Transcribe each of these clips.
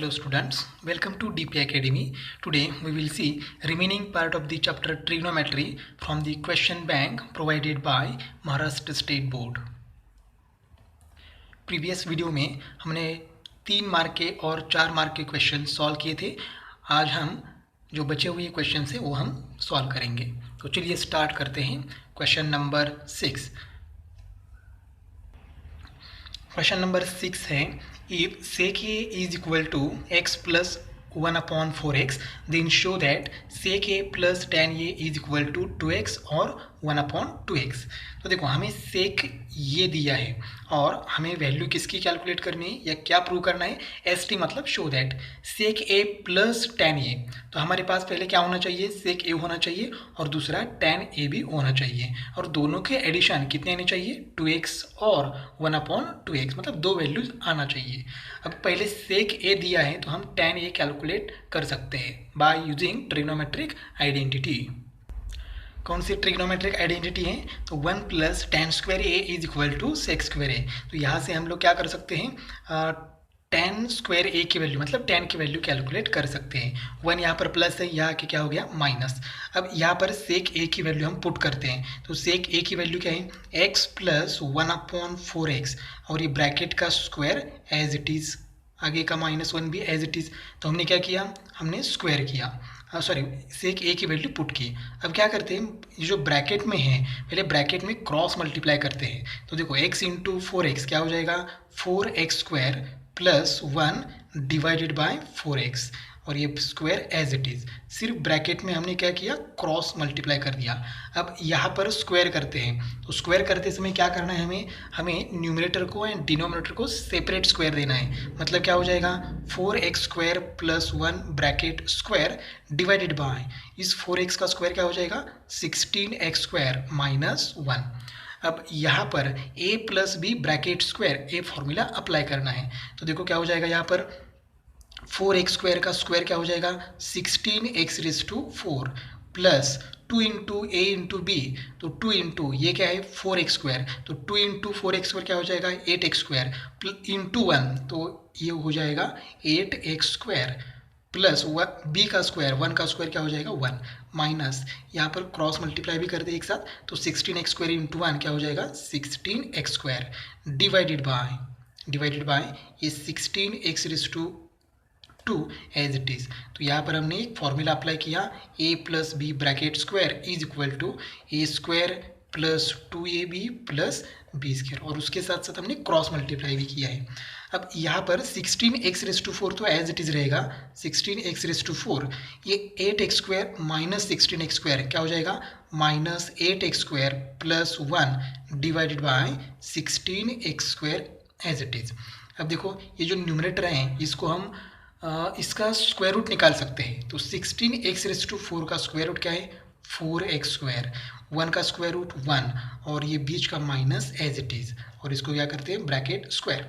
Hello students, welcome to DP Academy. Today we will see remaining part of the chapter trigonometry from the question bank provided by Maharashtra State Board. Previous video में हमने 3 mark के और 4 mark के question solve किए थे. आज हम जो बचे हुए क्वेश्चन हैं वो हम सॉल्व करेंगे. तो चलिए स्टार्ट करते हैं. Question number 6. क्वेश्चन नंबर 6 है if sec a is equal to x plus 1 upon 4x then show that sec a plus tan a is equal to 2x और 1 upon 2x. तो देखो हमें सेक ये दिया है और हमें वैल्यू किसकी कैलकुलेट करनी है या क्या प्रूव करना है. एस टी मतलब show that sec A plus tan A. तो हमारे पास पहले क्या होना चाहिए, सेक ए होना चाहिए और दूसरा टैन ए भी होना चाहिए और दोनों के एडिशन कितने आने चाहिए 2x और 1 अपॉन 2x मतलब दो वैल्यूज आना चाहिए. अब पहले सेक ए दिया है तो हम टैन ए कैलकुलेट कर सकते हैं बाय यूजिंग ट्रिग्नोमेट्रिक आइडेंटिटी. कौन सी ट्रिग्नोमेट्रिक आइडेंटिटी है तो 1 plus tan square A is equal to sec square ए. तो यहाँ से हम लोग क्या कर सकते हैं, टैन स्क्वायर ए की वैल्यू मतलब टैन की वैल्यू कैलकुलेट कर सकते हैं. 1 यहाँ पर प्लस है, यहाँ के क्या हो गया माइनस. अब यहाँ पर सेक ए की वैल्यू हम पुट करते हैं. तो सेक ए की वैल्यू क्या है x प्लस 1 अपॉन 4x और ये ब्रैकेट का स्क्वायर एज इट इज़, आगे का -1 भी एज इट इज़. तो हमने क्या किया, हमने स्क्वायर किया, सॉरी सेक ए की वैल्यू पुट की. अब क्या करते हैं, ये जो ब्रैकेट में है पहले ब्रैकेट में क्रॉस मल्टीप्लाई करते हैं. तो देखो x इंटू 4x क्या हो जाएगा 4x square plus 1 divided by 4x और ये स्क्वायर एज इट इज़. सिर्फ ब्रैकेट में हमने क्या किया क्रॉस मल्टीप्लाई कर दिया. अब यहाँ पर स्क्वायर करते हैं तो स्क्वायर करते समय क्या करना है, हमें न्यूमरेटर को एंड डिनोमिनेटर को सेपरेट स्क्वायर देना है. मतलब क्या हो जाएगा 4x square plus 1 bracket square divided bye इस 4x का स्क्वायर क्या हो जाएगा 16x स्क्वायर माइनस 1. अब यहाँ पर a plus B bracket square a formula apply करना है. तो देखो क्या हो जाएगा, यहाँ पर 4x स्क्वायर का स्क्वायर क्या हो जाएगा 16x raise to 4 plus 2 into a into b. तो 2 इंटू ये क्या है 4x स्क्वायर, तो 2 इंटू 4x स्क्वायर क्या हो जाएगा 8x स्क्वायर इंटू 1 तो ये हो जाएगा 8x स्क्वायर प्लस बी का स्क्वायर 1 का स्क्वायर क्या हो जाएगा 1 माइनस यहाँ पर क्रॉस मल्टीप्लाई भी कर दे एक साथ. तो 16x स्क्वायर इंटू 1 क्या हो जाएगा 16x स्क्वायर डिवाइडेड बाय ये 16x raise to 2 as it is. तो यहाँ पर हमने एक फॉर्मूला अप्लाई किया a plus B bracket square is equal to A square plus 2ab plus B square और उसके साथ साथ हमने क्रॉस मल्टीप्लाई भी किया है. अब यहाँ पर 16x रेज टू 4 तो एज इट इज़ रहेगा 16x रेज टू 4. ये 8x square minus 16x square क्या हो जाएगा minus 8x square plus 1 divided by 16x square as it is. अब देखो ये जो न्यूमरेटर हैं इसको हम इसका स्क्वायर रूट निकाल सकते हैं. तो 16x रेज टू 4 का स्क्वायर रूट क्या है 4x स्क्वायर, 1 का स्क्वायर रूट 1 और ये बीच का माइनस एज इट इज़ और इसको क्या करते हैं ब्रैकेट स्क्वायर.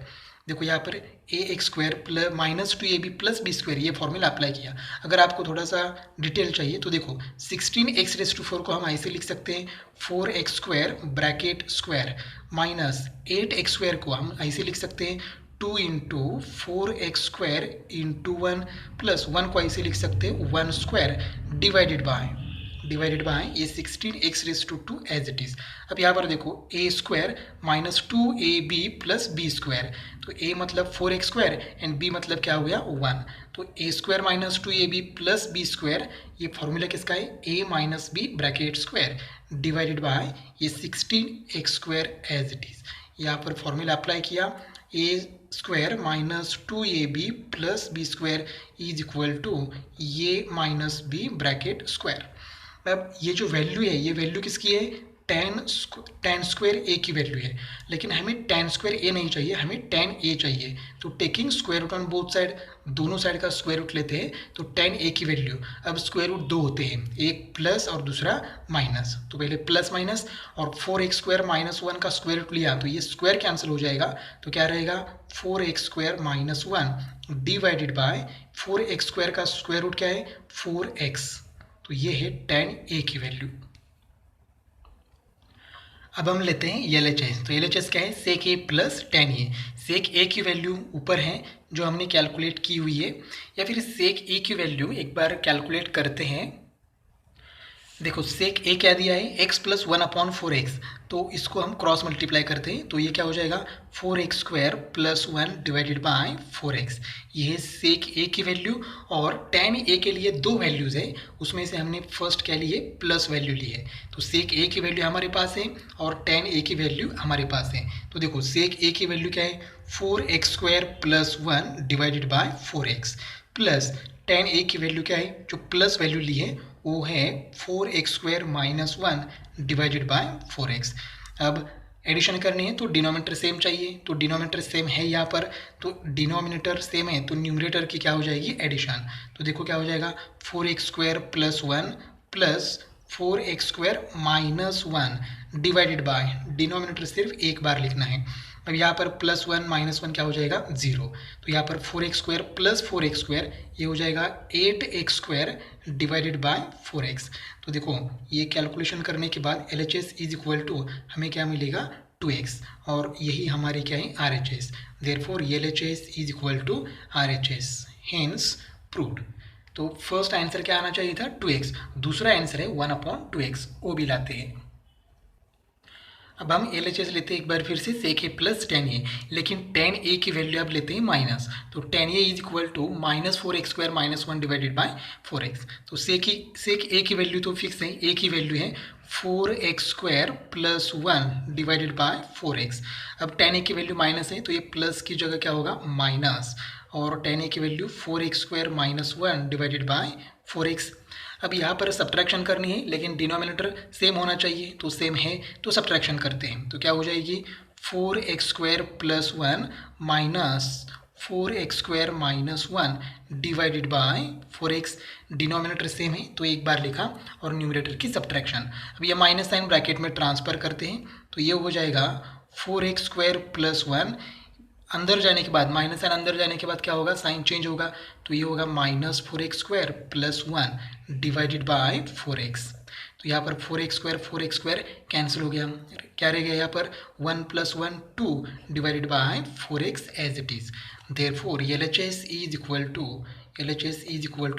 देखो यहाँ पर ax square plus minus 2ab plus B square ये फॉर्मूला अप्लाई किया. अगर आपको थोड़ा सा डिटेल चाहिए तो देखो 16x रेज टू 4 को हम ऐसे लिख सकते हैं 4x square bracket square minus 8x square को हम ऐसे लिख सकते हैं 2 into 4x square into 1 plus 1 को ऐसे लिख सकते हैं 1 स्क्वायर डिवाइडेड बाय ये 16x raise to 2 as it is. अब यहाँ पर देखो a square minus 2ab plus B square. तो a मतलब 4x स्क्वायर एंड b मतलब क्या हो गया 1. तो a square minus 2ab plus B square ये फॉर्मूला किसका है a minus B bracket square divided by ये 16x square as it is. यहाँ पर फॉर्मूला अप्लाई किया a square minus 2ab plus B square is equal to ये minus B bracket square. अब ये जो वैल्यू है ये वैल्यू किसकी है tan स्क्वायर a की वैल्यू है, लेकिन हमें tan स्क्वायर a नहीं चाहिए, हमें tan a चाहिए. तो taking square root on both side, दोनों साइड का स्क्वायर रूट लेते हैं तो tan a की वैल्यू. अब स्क्वायर रूट दो होते हैं, एक प्लस और दूसरा माइनस. तो पहले प्लस माइनस और 4x स्क्वायर माइनस 1 का स्क्वायर रूट लिया तो ये स्क्वायर कैंसिल हो जाएगा. तो क्या रहेगा 4x square minus 1 divided by 4x square का स्क्वायर रूट क्या है 4x. तो ये है tan a की वैल्यू. अब हम लेते हैं LHS. तो LHS क्या है सेक ए प्लस tan ए. सेक ए की वैल्यू ऊपर है जो हमने कैलकुलेट की हुई है, या फिर सेक ए की वैल्यू एक बार कैलकुलेट करते हैं। देखो सेक ए क्या दिया है, एक्स प्लस 1/4x, तो इसको हम क्रॉस मल्टीप्लाई करते हैं तो ये क्या हो जाएगा 4x² + 1 डिवाइडेड बाय 4x। ये है सेक ए की वैल्यू। और tan ए के लिए दो वैल्यूज़ है, उसमें से हमने फर्स्ट क्या ली है, प्लस वैल्यू ली है। तो सेक ए की वैल्यू हमारे पास है और tan ए की वैल्यू हमारे पास है। तो देखो सेक ए की वैल्यू क्या है, 4x² + 1 divided by 4x, plus tan ए की वैल्यू क्या है, जो प्लस वैल्यू ली है वो है 4x² - 1 डिवाइडेड बाय 4x। अब एडिशन करनी है तो डिनोमिनेटर सेम चाहिए, तो डिनोमिनेटर सेम है यहाँ पर, तो डिनोमिनेटर सेम है तो न्यूमरेटर की क्या हो जाएगी, एडिशन। तो देखो क्या हो जाएगा 4x² + 1 plus 4x² - 1 divided by, denominator सिर्फ एक बार लिखना है। अब यहाँ पर +1 - 1 क्या हो जाएगा 0, तो यहाँ पर 4x² + 4x² ये हो जाएगा 8x² डिवाइडेड बाय 4x। तो देखो ये कैलकुलेशन करने के बाद LHS = हमें क्या मिलेगा 2x, और यही हमारी क्या है RHS। Therefore LHS = RHS, hence proved. तो फर्स्ट आंसर क्या आना चाहिए था 2x, दूसरा आंसर है 1/2x, वो भी लाते हैं। अब हम LHS लेते हैं एक बार फिर से सेक ए प्लस tan ए, लेकिन tan ए की वैल्यू अब लेते हैं माइनस, तो tan A = -4x² - 1 divided by 4x। तो सेक ए की वैल्यू तो फिक्स है, ए की वैल्यू है 4x² + 1 डिवाइडेड बाय 4x। अब tan ए की वैल्यू माइनस है तो ये प्लस की जगह क्या होगा माइनस, और tan ए की value 4x² - 1 divided by 4x। अब यहाँ पर सब्ट्रैक्शन करनी है लेकिन डिनोमिनेटर सेम होना चाहिए, तो सेम है तो सब्ट्रैक्शन करते हैं, तो क्या हो जाएगी 4x² + 1 minus 4x² - 1 divided by 4x। Denominator same है तो एक बार लिखा, और न्यूमरेटर की सब्ट्रैक्शन। अब ये माइनस साइन ब्रैकेट में ट्रांसफर करते हैं तो ये हो जाएगा 4x² + 1, अंदर जाने के बाद माइनस साइन अंदर जाने के बाद क्या होगा, साइन चेंज होगा, तो ये होगा -4x² + 1 डिवाइडेड बाय 4x। तो यहाँ पर 4x² कैंसिल हो गया, क्या रह गया यहाँ पर 1 + 1 2 divided by 4x as it is. Therefore LHS =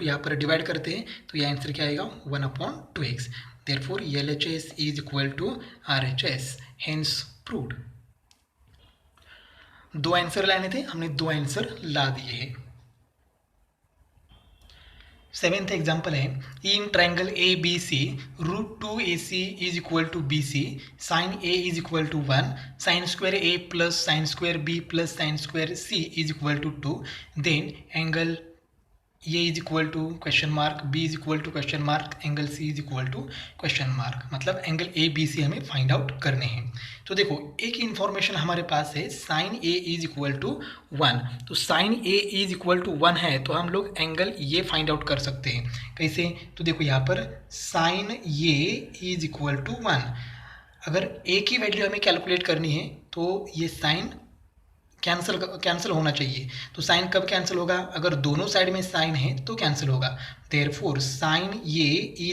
यहाँ पर डिवाइड करते हैं तो ये आंसर क्या आएगा 1/2x। Therefore LHS = RHS, hence proved. दो आंसर लाने थे, हमने दो आंसर ला दिए हैं। 7th एग्जाम्पल है, in triangle ABC √2AC = BC, sin A = 1, sin² A + sin² B + sin² C = 2, then angle A = B = angle C = मतलब एंगल ABC हमें फाइंड आउट करने हैं। तो देखो एक इंफॉर्मेशन हमारे पास है sin A = 1, तो sin A = 1 है तो हम लोग एंगल ये फाइंड आउट कर सकते हैं। कैसे, तो देखो यहाँ पर sin A = 1, अगर A की वैल्यू हमें कैलकुलेट करनी है तो ये साइन कैंसिल होना चाहिए। तो साइन कब कैंसिल होगा, अगर दोनों साइड में साइन है तो कैंसिल होगा। देयरफॉर साइन ये =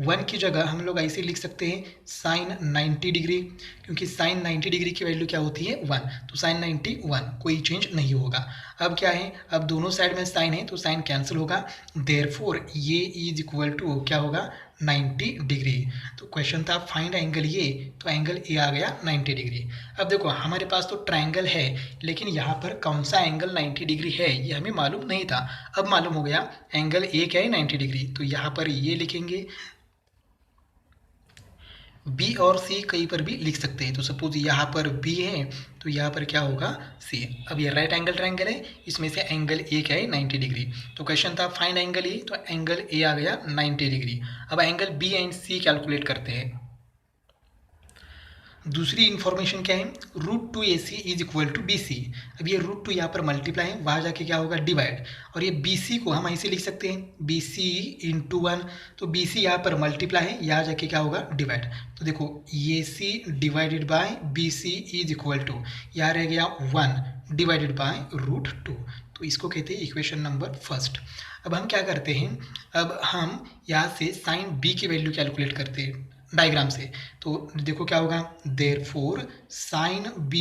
1 की जगह हम लोग ऐसे लिख सकते हैं साइन 90 डिग्री, क्योंकि साइन 90 डिग्री की वैल्यू क्या होती है 1, तो साइन 90 1, कोई चेंज नहीं होगा। अब क्या है, अब दोनों साइड में साइन है तो साइन कैंसिल होगा। देयरफॉर ये = क्या होगा 90 डिग्री। तो क्वेश्चन था फाइंड एंगल ये, तो एंगल ए आ गया 90 डिग्री। अब देखो हमारे पास तो ट्रायंगल है, लेकिन यहाँ पर कौन सा एंगल 90 डिग्री है ये हमें मालूम नहीं था। अब मालूम हो गया एंगल ए क्या है 90 डिग्री, तो यहाँ पर ये लिखेंगे। बी और सी कहीं पर भी लिख सकते हैं, तो सपोज यहाँ पर बी है तो यहाँ पर क्या होगा सी। अब ये राइट एंगल ट्रायंगल है, इसमें से एंगल ए क्या है 90 डिग्री। तो क्वेश्चन था फाइंड एंगल ए, तो एंगल ए आ गया 90 डिग्री। अब angle b and c calculate करते हैं। दूसरी इन्फॉर्मेशन क्या है, √2AC = BC। अब ये √2 यहाँ पर मल्टीप्लाई है, वहाँ जाके क्या होगा डिवाइड, और ये BC को हम ऐसे लिख सकते हैं BC × 1, तो BC यहाँ पर मल्टीप्लाई है, यहाँ जाके क्या होगा डिवाइड। तो देखो AC डिवाइडेड बाय BC = यहाँ रह गया 1 डिवाइडेड बाय √2, तो इसको कहते हैं इक्वेशन नंबर फर्स्ट। अब हम क्या करते हैं, अब हम यहाँ से साइन B की वैल्यू कैलकुलेट करते हैं डायग्राम से। तो देखो क्या होगा, देयरफॉर साइन B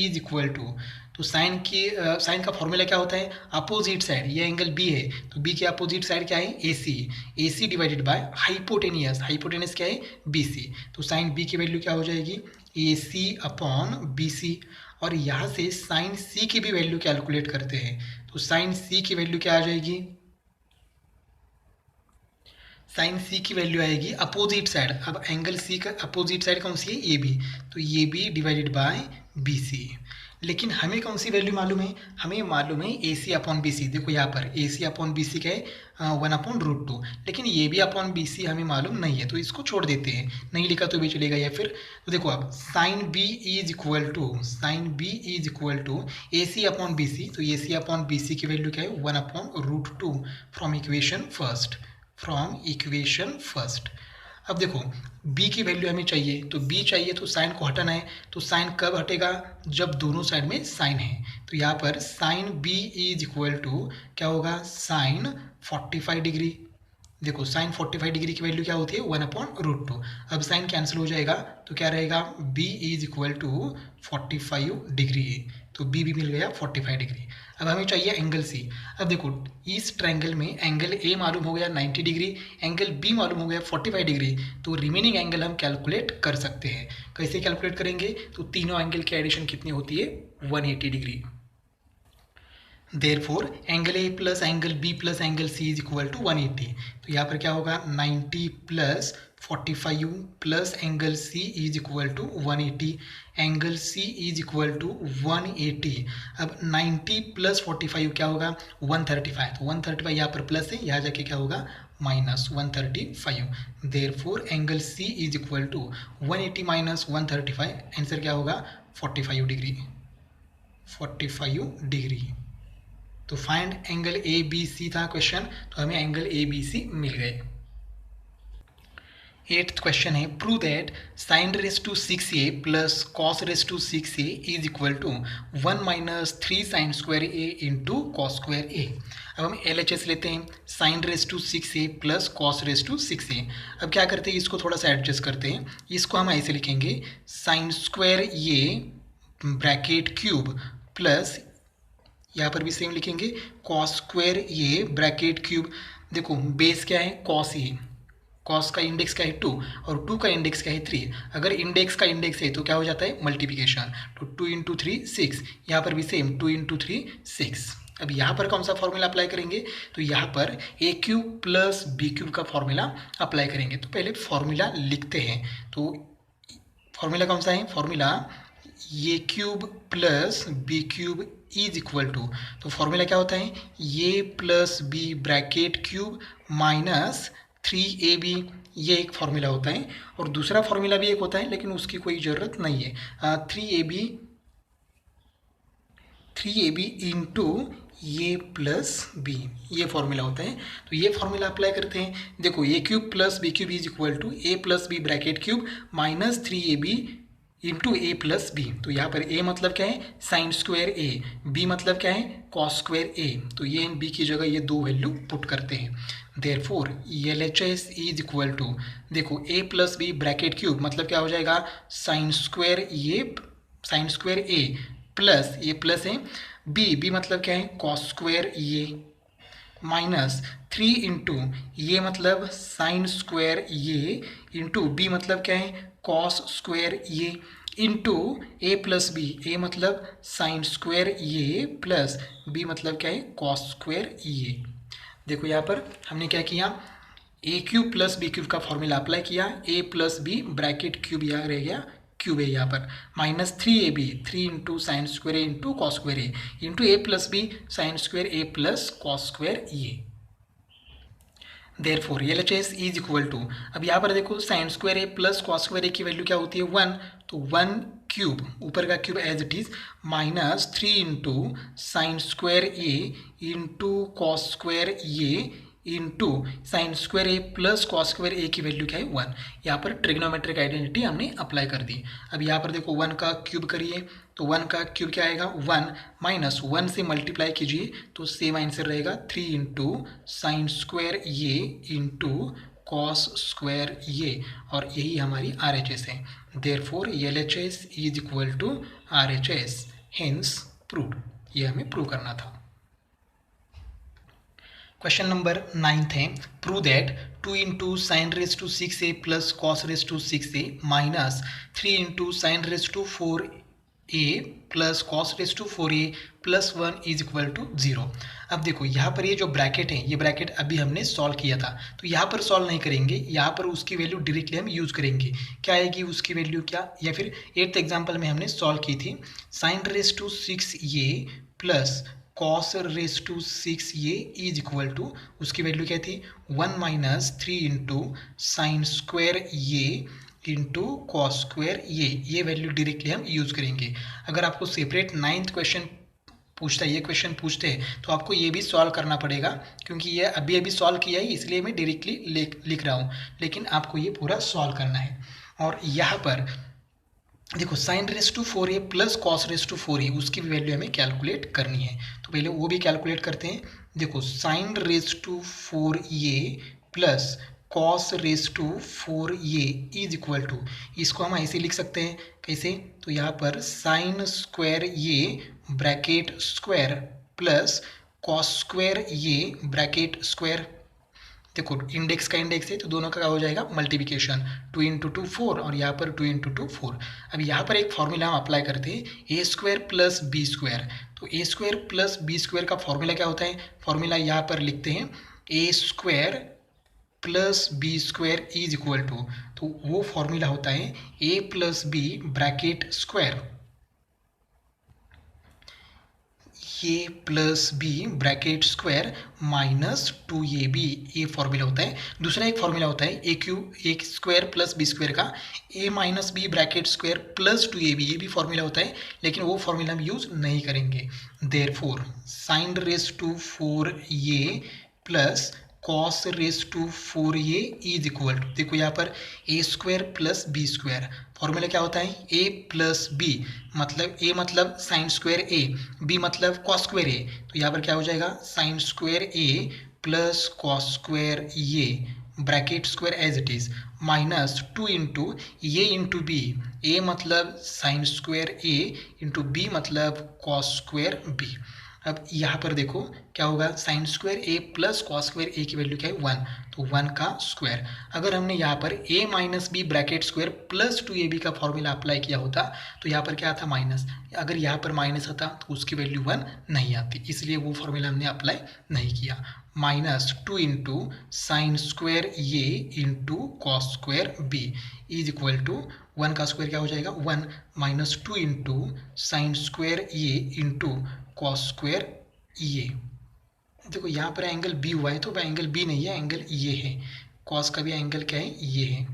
= तो साइन का फॉर्मूला क्या होता है, अपोजिट साइड, ये एंगल बी है तो बी के अपोजिट साइड क्या है, ए सी डिवाइडेड बाय हाइपोटेनियस क्या है, बी सी। तो साइन बी की वैल्यू क्या हो जाएगी, ए सी अपॉन बी सी। और यहाँ से साइन सी की भी वैल्यू कैलकुलेट करते हैं, तो साइन सी की वैल्यू क्या आ जाएगी, साइन सी की वैल्यू आएगी अपोजिट साइड। अब एंगल सी का अपोजिट साइड कौन सी है, ए बी, तो A B divided by B C. लेकिन हमें कौन सी वैल्यू मालूम है, हमें मालूम है ए सी अपॉन बी सी। देखो यहाँ पर ए सी अपॉन बी सी क्या है, 1/√2, लेकिन ये भी अपॉन बी सी हमें मालूम नहीं है तो इसको छोड़ देते हैं, नहीं लिखा तो भी चलेगा। या फिर तो देखो अब sine b is equal to a c upon b c. तो ए सी अपॉन बी सी की वैल्यू क्या है, 1/√2 फ्रॉम इक्वेशन फर्स्ट। अब देखो b की वैल्यू हमें चाहिए, तो b चाहिए तो साइन को हटाना है। तो साइन कब हटेगा, जब दोनों साइड में साइन है। तो यहाँ पर sine b is equal to क्या होगा, साइन 45 डिग्री। देखो साइन 45 डिग्री की वैल्यू क्या होती है, 1/√2। अब साइन कैंसिल हो जाएगा तो क्या रहेगा, b is equal to 45 degree. तो b भी मिल गया 45 डिग्री। अब हमें चाहिए एंगल c। अब देखो इस ट्रायंगल में एंगल a मालूम हो गया 90 डिग्री, एंगल b मालूम हो गया 45 डिग्री। तो रिमेनिंग एंगल हम कैलकुलेट कर सकते हैं। कैसे कैलकुलेट करेंगे, तो तीनों एंगल की एडिशन कितनी होती है, 180 degree. Therefore angle A plus angle B plus angle C is equal to 180। तो यहाँ पर क्या होगा, 90 plus 45 plus angle C is equal to 180। Angle C is equal to 180। अब 90 प्लस 45 क्या होगा, 135। तो 135 यहाँ पर प्लस है, यहाँ जाके क्या होगा, minus 135। Therefore angle C is equal to 180 minus 135, answer क्या होगा, 45 डिग्री। तो find angle a b c था क्वेश्चन, तो हमें एंगल ए बी सी मिल गए। 8th क्वेश्चन है, prove that sine raise to 6a plus cos raise to 6a is equal to 1 minus 3 sine square a into cos square a। अब हम LHS लेते हैं, sine raise to 6a plus cos raise to 6a। अब क्या करते हैं, इसको थोड़ा सा एडजस्ट करते हैं। इसको हम ऐसे लिखेंगे, sine square a bracket cube plus, यहाँ पर भी सेम लिखेंगे, कॉस स्क्वायर ये ब्रैकेट क्यूब। देखो बेस क्या है, कॉस ये, कॉस का इंडेक्स क्या है 2 और 2 का इंडेक्स क्या है 3। अगर इंडेक्स का इंडेक्स है तो क्या हो जाता है, मल्टीप्लिकेशन। तो 2 इंटू 3 6, यहाँ पर भी सेम 2 इंटू 3 6। अब यहाँ पर कौन सा फॉर्मूला अप्लाई करेंगे, तो यहाँ पर ए क्यूब प्लस बी क्यूब का फॉर्मूला अप्लाई करेंगे। तो पहले फॉर्मूला लिखते हैं। तो फॉर्मूला कौन सा है, formula A cube plus B cube is equal to, तो फॉर्मूला क्या होता है, ए plus B bracket cube minus 3ab, ये एक फॉर्मूला होता है। और दूसरा फॉर्मूला भी एक होता है लेकिन उसकी कोई ज़रूरत नहीं है, 3ab इंटू ए प्लस बी, ये फॉर्मूला होता है। तो ये फॉर्मूला अप्लाई करते हैं। देखो A cube plus B cube is equal to A plus B bracket cube minus 3ab into A plus B. तो यहाँ पर ए मतलब क्या है, साइन स्क्वायर ए, बी मतलब क्या है, कॉस स्क्वायर ए। तो ये बी की जगह ये दो वैल्यू पुट करते हैं। Therefore LHS is equal to, देखो a plus B bracket cube मतलब क्या हो जाएगा, साइन स्क्वायर ए प्लस, ये प्लस है, बी मतलब क्या है, कॉस स्क्वायर ये, माइनस 3 इंटू ये मतलब साइन स्क्वायर ये, इंटू बी मतलब क्या है, कॉस स्क्वायर ये, into A plus b, a मतलब साइन स्क्वायर ये प्लस बी मतलब क्या है, कॉस स्क्वायर ये। देखो यहाँ पर हमने क्या किया, a cube plus B cube का फॉर्मूला अप्लाई किया, a plus B bracket cube यहाँ रह गया, क्यूब है यहाँ पर, minus 3ab, 3 into sine square A into cos square A, into A plus b sine square A plus cos square a. Therefore LHS is equal to, अब यहाँ पर देखो साइन स्क्वायर ए प्लस कॉस स्क्वायर ए की value क्या होती है 1, तो 1 cube, ऊपर का cube as it is, minus 3 into sine square A into cos square A into sine square A plus cos square ए की वैल्यू क्या है 1। यहाँ पर ट्रिग्नोमेट्रिक आइडेंटिटी हमने अप्लाई कर दी। अब यहाँ पर देखो 1 का क्यूब करिए, तो 1 का क्यूब क्या आएगा 1, माइनस 1 से मल्टीप्लाई कीजिए तो सेम आंसर रहेगा 3 इंटू साइन स्क्वायर ये इंटू कॉस स्क्वायर ये, और यही हमारी RHS है। Therefore LHS is equal to RHS, hence proved. ये हमें प्रूव करना था। क्वेश्चन नंबर 9 है, prove that 2 into sine raise to 6a plus cos raise to 6a minus 3 into sine raise to 4a plus cos raise to 4a plus 1 is equal to 0। अब देखो यहाँ पर ये जो ब्रैकेट है, ये ब्रैकेट अभी हमने सॉल्व किया था, तो यहाँ पर सॉल्व नहीं करेंगे, यहाँ पर उसकी वैल्यू डायरेक्टली हम यूज करेंगे। क्या आएगी उसकी वैल्यू, क्या, या फिर 8th एग्जाम्पल में हमने सॉल्व की थी, sine raise to 6a plus cos raise to 6a is equal to, उसकी वैल्यू क्या थी, 1 माइनस 3 इंटू साइन स्क्वायर ए इंटू कॉस स्क्वायर ये वैल्यू डायरेक्टली हम यूज करेंगे। अगर आपको सेपरेट 9th क्वेश्चन पूछता है, ये क्वेश्चन पूछते हैं, तो आपको ये भी सॉल्व करना पड़ेगा, क्योंकि ये अभी अभी सॉल्व किया है इसलिए मैं डायरेक्टली लिख रहा हूँ, लेकिन आपको ये पूरा सॉल्व करना है। और यहाँ पर देखो sine raise to 4a plus cos raise to 4a उसकी भी वैल्यू हमें कैलकुलेट करनी है, तो पहले वो भी कैलकुलेट करते हैं। देखो sine raise to 4a plus cos raise to 4a is equal to, इसको हम ऐसे लिख सकते हैं, कैसे, तो यहाँ पर साइन स्क्वायर ए bracket square plus cos square ए ब्रैकेट स्क्वायर। देखो इंडेक्स का इंडेक्स है तो दोनों का क्या हो जाएगा, मल्टीप्लिकेशन, 2 इंटू 2 4 और यहाँ पर 2 इंटू 2 4। अब यहाँ पर एक फॉर्मूला हम अप्लाई करते हैं, A square plus B square. तो A square plus B square का फॉर्मूला क्या होता है, फॉर्मूला यहाँ पर लिखते हैं, A square plus B square is equal to, तो वो फॉर्मूला होता है ए प्लस बी ब्रैकेट स्क्वायर, ए plus B bracket square minus 2ab, ये फॉर्मूला होता है। दूसरा एक फॉर्मूला होता है a square plus B square का, a minus B bracket square plus 2ab, ये भी फॉर्मूला होता है, लेकिन वो फॉर्मूला हम यूज नहीं करेंगे। Therefore sine raise to 4a plus cos raise to 4a is equal to, देखो यहाँ पर a square plus B square, formula क्या होता है, ए प्लस बी, मतलब ए मतलब साइन स्क्वायर ए, बी मतलब कॉस स्क्वायर ए, तो यहाँ पर क्या हो जाएगा, sine square A plus cos square A bracket square as it is minus 2 into a into b, a मतलब साइन स्क्वायर ए इंटू बी मतलब कॉस स्क्वायर बी। अब यहाँ पर देखो क्या होगा, साइन स्क्वायर ए प्लस कॉस स्क्वायर ए की वैल्यू क्या है, 1, तो 1 का स्क्वायर। अगर हमने यहाँ पर a minus B bracket square plus 2ab का फॉर्मूला अप्लाई किया होता तो यहाँ पर क्या आता, माइनस, अगर यहाँ पर माइनस आता तो उसकी वैल्यू 1 नहीं आती, इसलिए वो फॉर्मूला हमने अप्लाई नहीं किया। Minus 2 into sine square A into cos square b is equal to 1 का स्क्वायर क्या हो जाएगा, 1 माइनस 2 इंटू साइन स्क्वायर ए इंटू कॉस स्क्वायर ये। देखो यहाँ पर एंगल बी हुआ है तो वह एंगल बी नहीं है, एंगल ये है, कॉस का भी एंगल क्या है, ये है।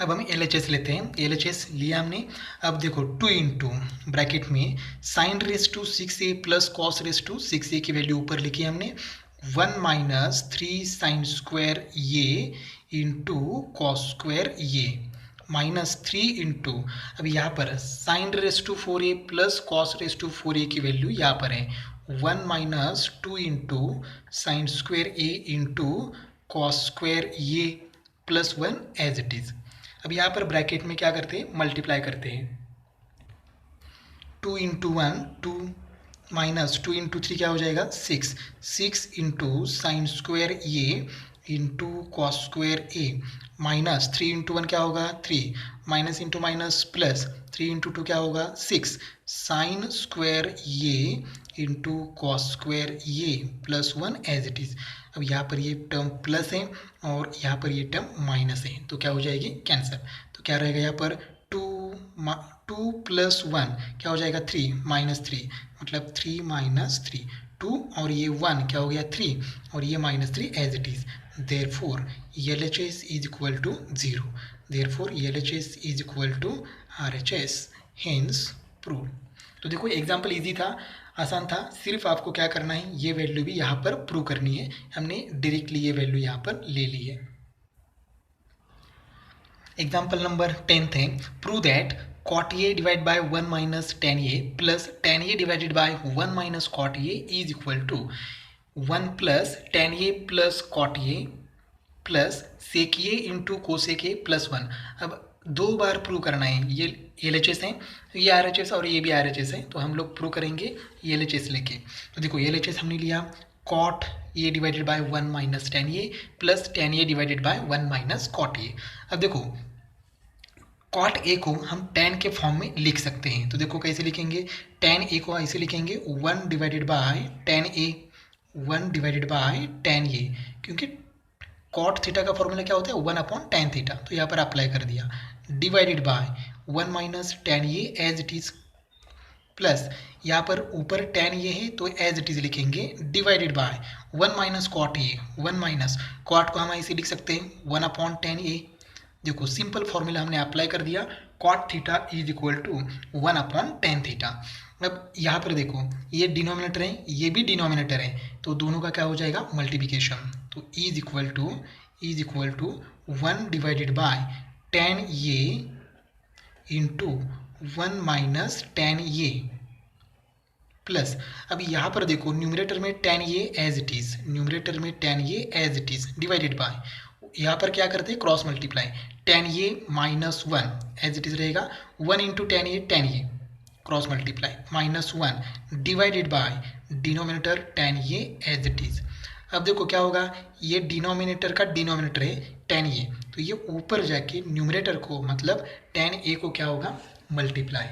अब हम LHS लेते हैं, LHS लिया हमने। अब देखो 2 इंटू ब्रैकेट में sine raise to 6a plus cos raise to 6a की वैल्यू ऊपर लिखी हमने, 1 माइनस 3 साइन स्क्वायर ये इंटू कॉस स्क्वायर ये माइनस 3 इंटू, अब यहाँ पर sine raise to 4a plus cos raise to 4a की वैल्यू यहाँ पर है 1 माइनस 2 इंटू साइन स्क्वायर ए इंटू कॉस स्क्वायर ये प्लस 1 एज इट इज। अब यहाँ पर ब्रैकेट में क्या करते हैं, मल्टीप्लाई करते हैं, 2 इंटू 1 2 माइनस 2 इंटू 3 क्या हो जाएगा, 6 इंटू साइन स्क्वायर ए इंटू कॉस स्क्वायर ए माइनस 3 इंटू 1 क्या होगा, 3 minus into minus plus 3 into 2 क्या होगा, 6 साइन स्क्वायर ये इंटू कॉस स्क्वायर ये प्लस 1 एज इट इज। अब यहाँ पर ये टर्म प्लस है और यहाँ पर ये टर्म माइनस है, तो क्या हो जाएगी, कैंसिल। तो क्या रहेगा यहाँ पर 2 प्लस 1 क्या हो जाएगा, 3 माइनस 3 मतलब 3 माइनस 3 2 और ये 1 क्या हो गया, 3 और ये minus 3 as it is. Therefore LHS is equal to 0. Therefore LHS is equal to RHS. Hence proved. तो देखो एग्जाम्पल इजी था, आसान था, सिर्फ आपको क्या करना है, ये वैल्यू भी यहाँ पर प्रूव करनी है। हमने डायरेक्टली ये वैल्यू यहाँ पर ले ली है। एग्जाम्पल नंबर 10 है, prove that cot a divided by 1 minus tan a plus tan a divided by 1 minus cot a is equal to 1 plus tan a plus cot a plus sec a into cosec a plus 1। अब दो बार prove करना है। ये LHS है, ये RHS और ये भी RHS है, तो हम लोग प्रूव करेंगे LHS लेके। तो देखो LHS हमने लिया cot A divided by 1 minus ten A plus tan A divided by 1 minus cot A. अब देखो कॉट ए को हम टेन के फॉर्म में लिख सकते हैं, तो देखो कैसे लिखेंगे, टेन ए को ऐसे लिखेंगे 1 divided by ten a, 1 divided by ten a, क्योंकि कॉट थीटा का फॉर्मूला क्या होता है 1 अपॉन टेन थीटा, तो यहाँ पर अप्लाई कर दिया, divided by 1 minus ten A as it is, plus यहाँ पर ऊपर टेन ये है तो एज इट इज लिखेंगे, divided by 1 minus cot A, 1 minus cot को हम ऐसे लिख सकते हैं 1 अपॉन टेन ए। देखो सिंपल फॉर्मूला हमने अप्लाई कर दिया, cot theta is equal to 1 upon tan theta. अब यहाँ पर देखो ये डिनोमिनेटर है, ये भी डिनोमिनेटर है, तो दोनों का क्या हो जाएगा मल्टीप्लिकेशन, तो is equal to 1 divided by tan A into 1 minus tan A, plus अब यहाँ पर देखो न्यूमरेटर में tan A as it is, numerator में tan A as it is, divided by यहाँ पर क्या करते हैं cross multiply, tan A minus one as it is रहेगा, 1 into tan A cross multiply minus 1 divided by denominator tan A as it is. अब देखो क्या होगा, ये डिनोमिनेटर का डिनोमिनेटर है टेन ये, तो ये ऊपर जाके न्यूमरेटर को मतलब टेन ए को क्या होगा मल्टीप्लाई,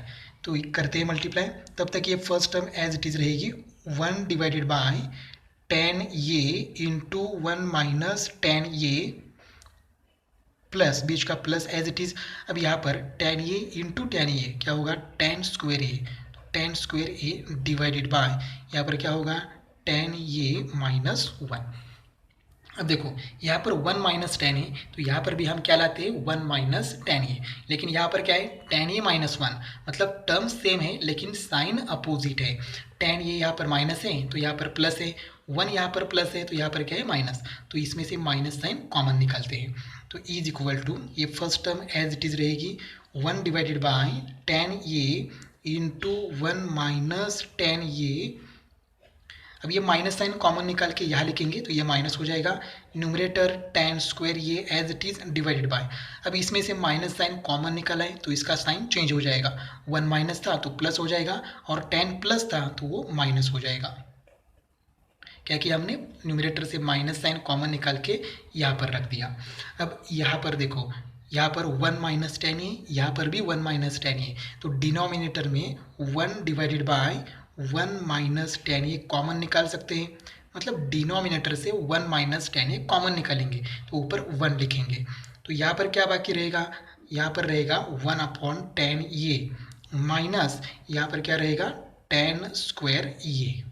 तो करते हैं मल्टीप्लाई, तब तक ये first term as it is रहेगी 1 divided by tan A into 1 minus tan A, plus बीच का प्लस एज इट इज। अब यहाँ पर tan A into tan A क्या होगा tan square A, tan square A divided by यहाँ पर क्या होगा टेन ए माइनस वन। अब देखो यहाँ पर 1 माइनस टेन है, तो यहाँ पर भी हम क्या लाते हैं 1 माइनस टेन ए, लेकिन यहाँ पर क्या है टेन ए माइनस वन, मतलब टर्म सेम है लेकिन साइन अपोजिट है, टेन ए यहाँ पर माइनस है तो यहाँ पर प्लस है, 1 यहाँ पर प्लस है तो यहाँ पर क्या है माइनस, तो इसमें से माइनस साइन कॉमन निकालते हैं, तो इज इक्वल टू ये first term as it is रहेगी 1 divided by ten A into 1 minus ten a. अब ये माइनस साइन कॉमन निकाल के यहाँ लिखेंगे तो ये माइनस हो जाएगा, numerator tan square A as it is divided by, अब इसमें से माइनस साइन कॉमन निकाला है तो इसका साइन चेंज हो जाएगा, 1 माइनस था तो प्लस हो जाएगा और 10 प्लस था तो वो माइनस हो जाएगा, क्या कि हमने न्यूमरेटर से माइनस साइन कॉमन निकाल के यहाँ पर रख दिया। अब यहाँ पर देखो यहाँ पर 1 माइनस टेन है, यहाँ पर भी 1 माइनस टेन है, तो डिनोमिनेटर में 1 divided by 1 minus ten A common निकाल सकते हैं, मतलब डिनोमिनेटर से 1 माइनस टेन ए कॉमन निकालेंगे तो ऊपर 1 लिखेंगे, तो यहाँ पर क्या बाकी रहेगा, यहाँ पर रहेगा 1 अपॉन टेन ए माइनस यहाँ पर क्या रहेगा टेन स्क्वायर ए।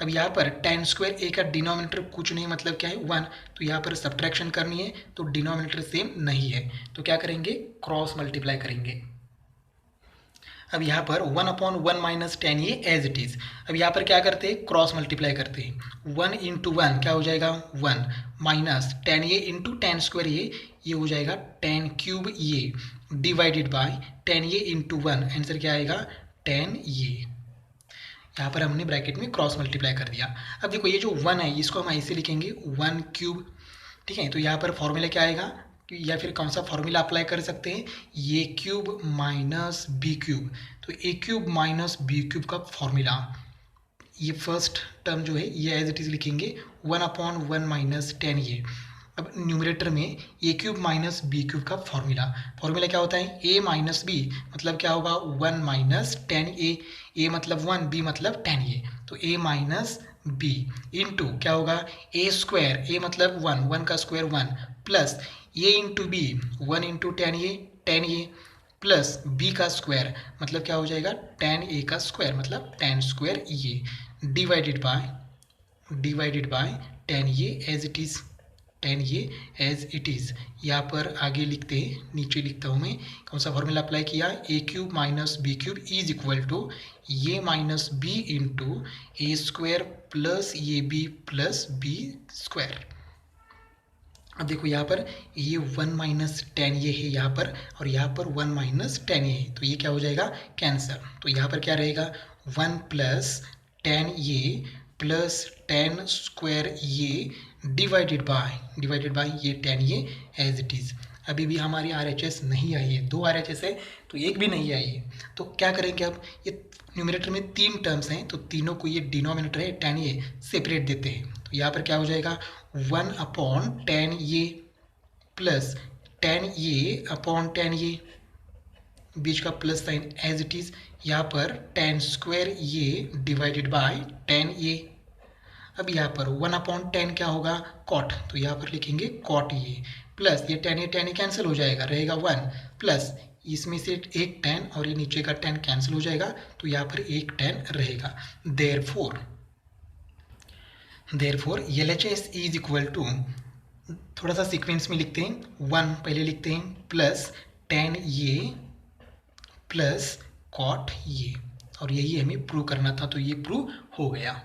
अब यहाँ पर टेन स्क्वायर ए का डिनोमिनेटर कुछ नहीं मतलब क्या है 1, तो यहाँ पर सब्ट्रैक्शन करनी है तो डिनोमिनेटर सेम नहीं है, तो क्या करेंगे क्रॉस मल्टीप्लाई करेंगे। अब यहाँ पर 1 upon 1 minus tan A as it is, अब यहाँ पर क्या करते हैं क्रॉस मल्टीप्लाई करते हैं, 1 इंटू वन क्या हो जाएगा 1 minus tan A into ten square ये हो जाएगा टेन क्यूब ये divided by tan A into one, answer क्या आएगा टेन ये। यहाँ पर हमने ब्रैकेट में क्रॉस मल्टीप्लाई कर दिया। अब देखो ये जो 1 है इसको हम ऐसे लिखेंगे 1 क्यूब, ठीक है, तो यहाँ पर फॉर्मूला क्या आएगा या फिर कौन सा फॉर्मूला अप्लाई कर सकते हैं, ए क्यूब माइनस बी क्यूब, तो ए क्यूब माइनस बी क्यूब का फॉर्मूला, ये फर्स्ट टर्म जो है ये एज इट इज लिखेंगे 1 अपॉन 1 माइनस टेन ए। अब न्यूमरेटर में ए क्यूब माइनस बी क्यूब का फॉर्मूला क्या होता है ए माइनस बी, मतलब क्या होगा 1 माइनस टेन ए मतलब 1 बी मतलब टेन ए, तो ए माइनस बी इंटू क्या होगा ए स्क्वायर, ए मतलब 1 का square 1 plus A into B 1 into tan A plus B का स्क्वायर मतलब क्या हो जाएगा टेन ए का स्क्वायर मतलब tan square A divided by ten A as it is, tan A as it is. यहाँ पर आगे लिखते हैं, नीचे लिखता हूँ मैं कौन सा फॉर्मूला अप्लाई किया, a cube minus b cube is equal to a minus b into a square plus a b plus B square. अब देखो यहाँ पर ये 1 माइनस टेन ये है यहाँ पर, और यहाँ पर 1 माइनस टेन ये है, तो ये क्या हो जाएगा कैंसर, तो यहाँ पर क्या रहेगा 1 plus ten A plus ten square ये डिवाइडेड बाय ये ten A as it is. अभी भी हमारी RHS नहीं आई है, 2 RHS है तो एक भी नहीं आई है। तो क्या करेंगे अब, ये न्यूमरेटर में 3 टर्म्स हैं तो तीनों को ये डिनोमिनेटर है tan ये सेपरेट देते हैं। तो यहाँ पर क्या हो जाएगा 1/tan A plus tan A upon tan A, बीच का plus sign as it is, यहाँ पर tan स्क्वायर ये डिवाइडेड बाय tan ये। अब यहाँ पर 1/tan क्या होगा कॉट, तो यहाँ पर लिखेंगे कॉट ये प्लस ये tan ये कैंसिल हो जाएगा, रहेगा 1 प्लस इसमें से एक tan और ये नीचे का tan कैंसिल हो जाएगा तो यहाँ पर एक tan रहेगा। Therefore LHS is equal to, थोड़ा सा सीक्वेंस में लिखते हैं, 1 पहले लिखते हैं प्लस tan ये प्लस कॉट ये, और यही हमें प्रूव करना था तो ये प्रूव हो गया।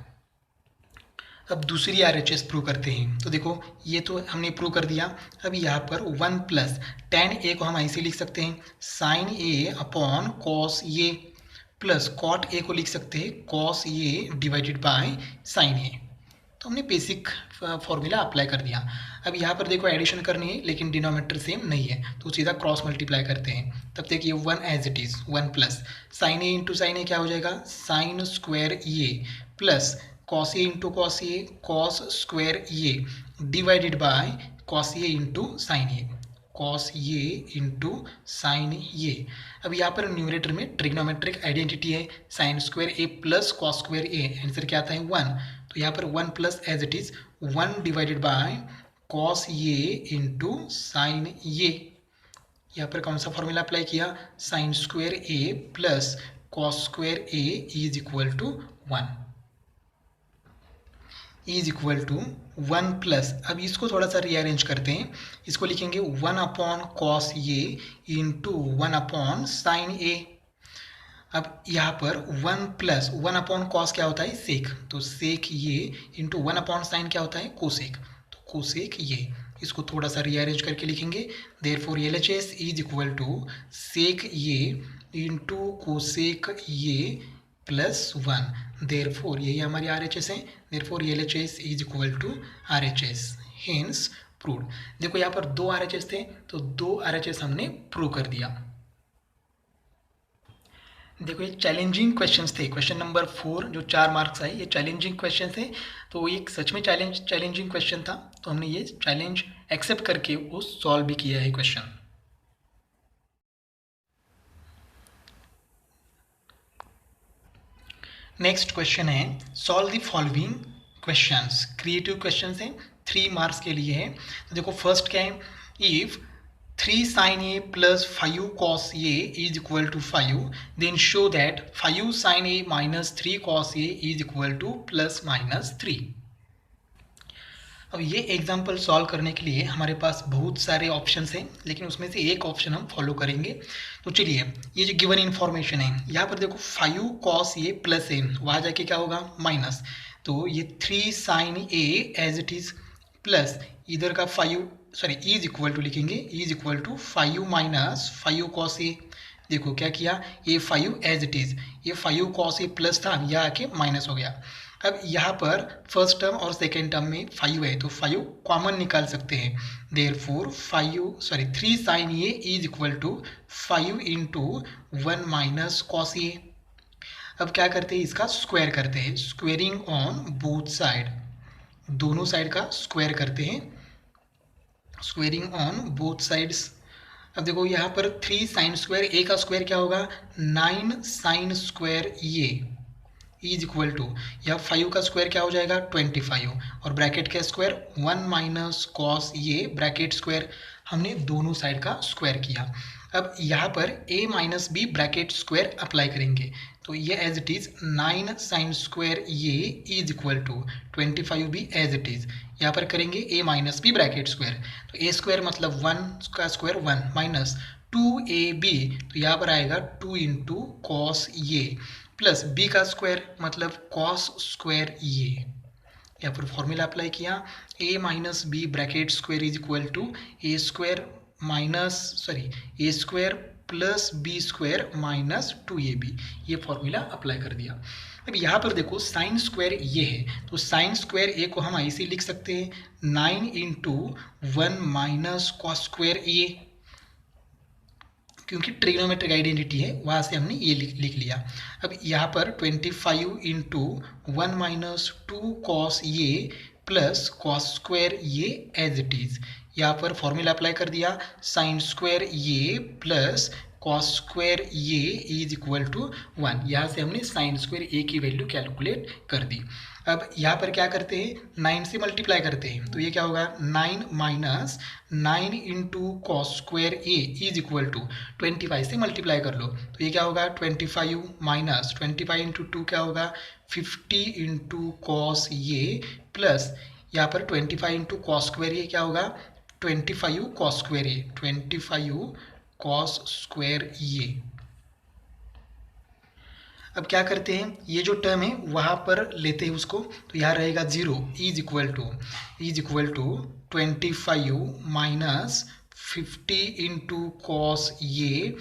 अब दूसरी RHS प्रूव करते हैं। तो देखो ये तो हमने प्रूव कर दिया। अब यहाँ पर 1 प्लस tan A को हम ऐसे लिख सकते हैं sin A upon cos A plus cot A को लिख सकते हैं cos A divided bye sin A। तो हमने बेसिक फॉर्मूला अप्लाई कर दिया। अब यहाँ पर देखो एडिशन करनी है लेकिन डिनोमिनेटर सेम नहीं है तो सीधा क्रॉस मल्टीप्लाई करते हैं। तब तक ये 1 as it is 1 plus sin A into sine a क्या हो जाएगा sin square A plus cos A into cos A cos square A divided by cos A into sine a cos A into sine A। अब यहाँ पर numerator में trigonometric identity है sin square A plus cos square A, answer क्या आता है 1। तो यहाँ पर 1 plus as it is 1 divided by cos A into sine A। यहाँ पर कौन सा फॉर्मूला अप्लाई किया sin square A plus cos square A is equal to 1 is equal to 1 plus, अब इसको थोड़ा सा रीअरेंज करते हैं, इसको लिखेंगे 1 upon cos A into 1 upon sine ए। अब यहाँ पर 1 प्लस 1 अपॉन कॉस क्या होता है सेक, तो सेक ये इंटू 1 अपॉन साइन क्या होता है कोसेक, तो कोसेक ये। इसको थोड़ा सा रीअरेंज करके लिखेंगे therefore LHS is equal to sec ये इंटू कोसेक ये प्लस 1। देयरफॉर यही हमारी RHS है, therefore LHS is equal to RHS, hence proved. देखो यहाँ पर 2 RHS थे तो 2 RHS हमने प्रूव कर दिया। देखो ये चैलेंजिंग क्वेश्चंस थे, क्वेश्चन नंबर 4 जो 4 मार्क्स आए ये चैलेंजिंग क्वेश्चन थे। तो ये सच में चैलेंजिंग क्वेश्चन था तो हमने ये चैलेंज एक्सेप्ट करके वो सॉल्व भी किया है क्वेश्चन। नेक्स्ट क्वेश्चन है solve the following questions, creative questions हैं 3 मार्क्स के लिए है। तो देखो फर्स्ट क्या है, if 3 sin A plus 5 cos A is equal to 5 then show that 5 sin A minus 3 cos A is equal to plus minus 3। अब ये एग्जाम्पल सॉल्व करने के लिए हमारे पास बहुत सारे ऑप्शंस हैं लेकिन उसमें से एक ऑप्शन हम फॉलो करेंगे। तो चलिए ये जो गिवन इन्फॉर्मेशन है यहाँ पर देखो 5 cos A प्लस ए, वहाँ जाके क्या होगा माइनस, तो ये 3 sin A as it is plus इधर का 5 सॉरी इज इक्वल टू लिखेंगे is equal to 5 minus 5 cos A। देखो क्या किया ये 5 एज इट इज, ये 5 cos A प्लस था यह आके माइनस हो गया। अब यहाँ पर फर्स्ट टर्म और सेकेंड टर्म में 5 है तो 5 कॉमन निकाल सकते हैं, therefore 3 sin A is equal to 5 into 1 minus cos A। अब क्या करते हैं इसका स्क्वायर करते हैं, स्क्वेयरिंग ऑन बोथ साइड, दोनों साइड का स्क्वायर करते हैं, स्क्वेयरिंग ऑन बोथ साइड्स। अब देखो यहाँ पर 3 sin स्क्वायर A का स्क्वायर क्या होगा 9 sin square A is equal to, या 5 का स्क्वायर क्या हो जाएगा 25 और ब्रैकेट का स्क्वायर 1 माइनस कॉस ये ब्रैकेट स्क्वायर, हमने दोनों साइड का स्क्वायर किया। अब यहाँ पर a minus B bracket square apply करेंगे तो ये as it is 9 sine square ये इज इक्वल टू 25 भी एज इट इज़, यहाँ पर करेंगे a minus B bracket square, तो a स्क्वायर मतलब 1 का स्क्वायर 1 माइनस 2ab, तो यहाँ पर आएगा 2 into cos A plus b का स्क्वायर मतलब कॉस स्क्वायर ये, यहाँ पर फॉर्मूला अप्लाई किया a minus B bracket square is equal to A square plus B square minus 2ab, ये फॉर्मूला अप्लाई कर दिया। अब यहाँ पर देखो साइन स्क्वायर ये है तो साइन स्क्वायर ए को हम ऐसे लिख सकते हैं 9 इंटू 1 माइनस कॉस स्क्वायर ए, क्योंकि ट्रिग्नोमेट्रिक आइडेंटिटी है, वहाँ से हमने ये लिख लिया। अब यहाँ पर 25 into 1 minus 2 cos A plus cos square A as it is, यहाँ पर फॉर्मूला अप्लाई कर दिया, साइन स्क्वायर ये प्लस कॉस स्क्वायर ये इज इक्वल टू 1। यहाँ से हमने साइन स्क्वायर ए की वैल्यू कैलकुलेट कर दी। अब यहाँ पर क्या करते हैं, 9 से मल्टीप्लाई करते हैं, तो ये क्या होगा 9 minus 9 into cos square A is equal to 25 से मल्टीप्लाई कर लो, तो ये क्या होगा 25 माइनस 25 इंटू 2 क्या होगा 50 इंटू कॉस ये प्लस यहाँ पर 25 इंटू कॉस स्क्वायर ये क्या होगा 25 कॉस स्क्वायर ए, 25 कॉस स्क्वायर ये। अब क्या करते हैं, ये जो टर्म है वहाँ पर लेते हैं उसको, तो यहाँ रहेगा 0 is equal to 25 minus 50 into cos A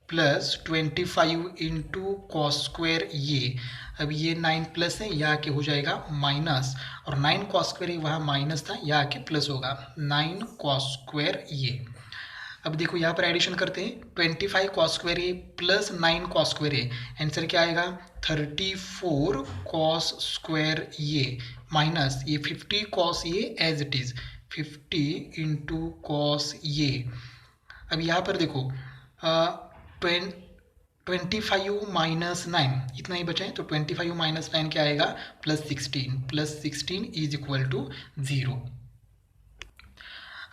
plus 25 into cos square ये। अब ये 9 प्लस है, यहाँ के हो जाएगा माइनस, और 9 कॉस स्क्वायर वहाँ माइनस था, यहाँ के प्लस होगा 9 कॉस स्क्वायर ये। अब देखो यहाँ पर एडिशन करते हैं, 25 कॉस स्क्वायर ए प्लस 9 कॉस स्क्वायर ए, आंसर क्या आएगा 34 कॉस स्क्वायर ये माइनस ये 50 cos A as it is 50 into cos A. अब यहाँ पर देखो 25 माइनस 9 इतना ही बचा है, तो 25 माइनस 9 क्या आएगा प्लस 16 इज इक्वल टू 0।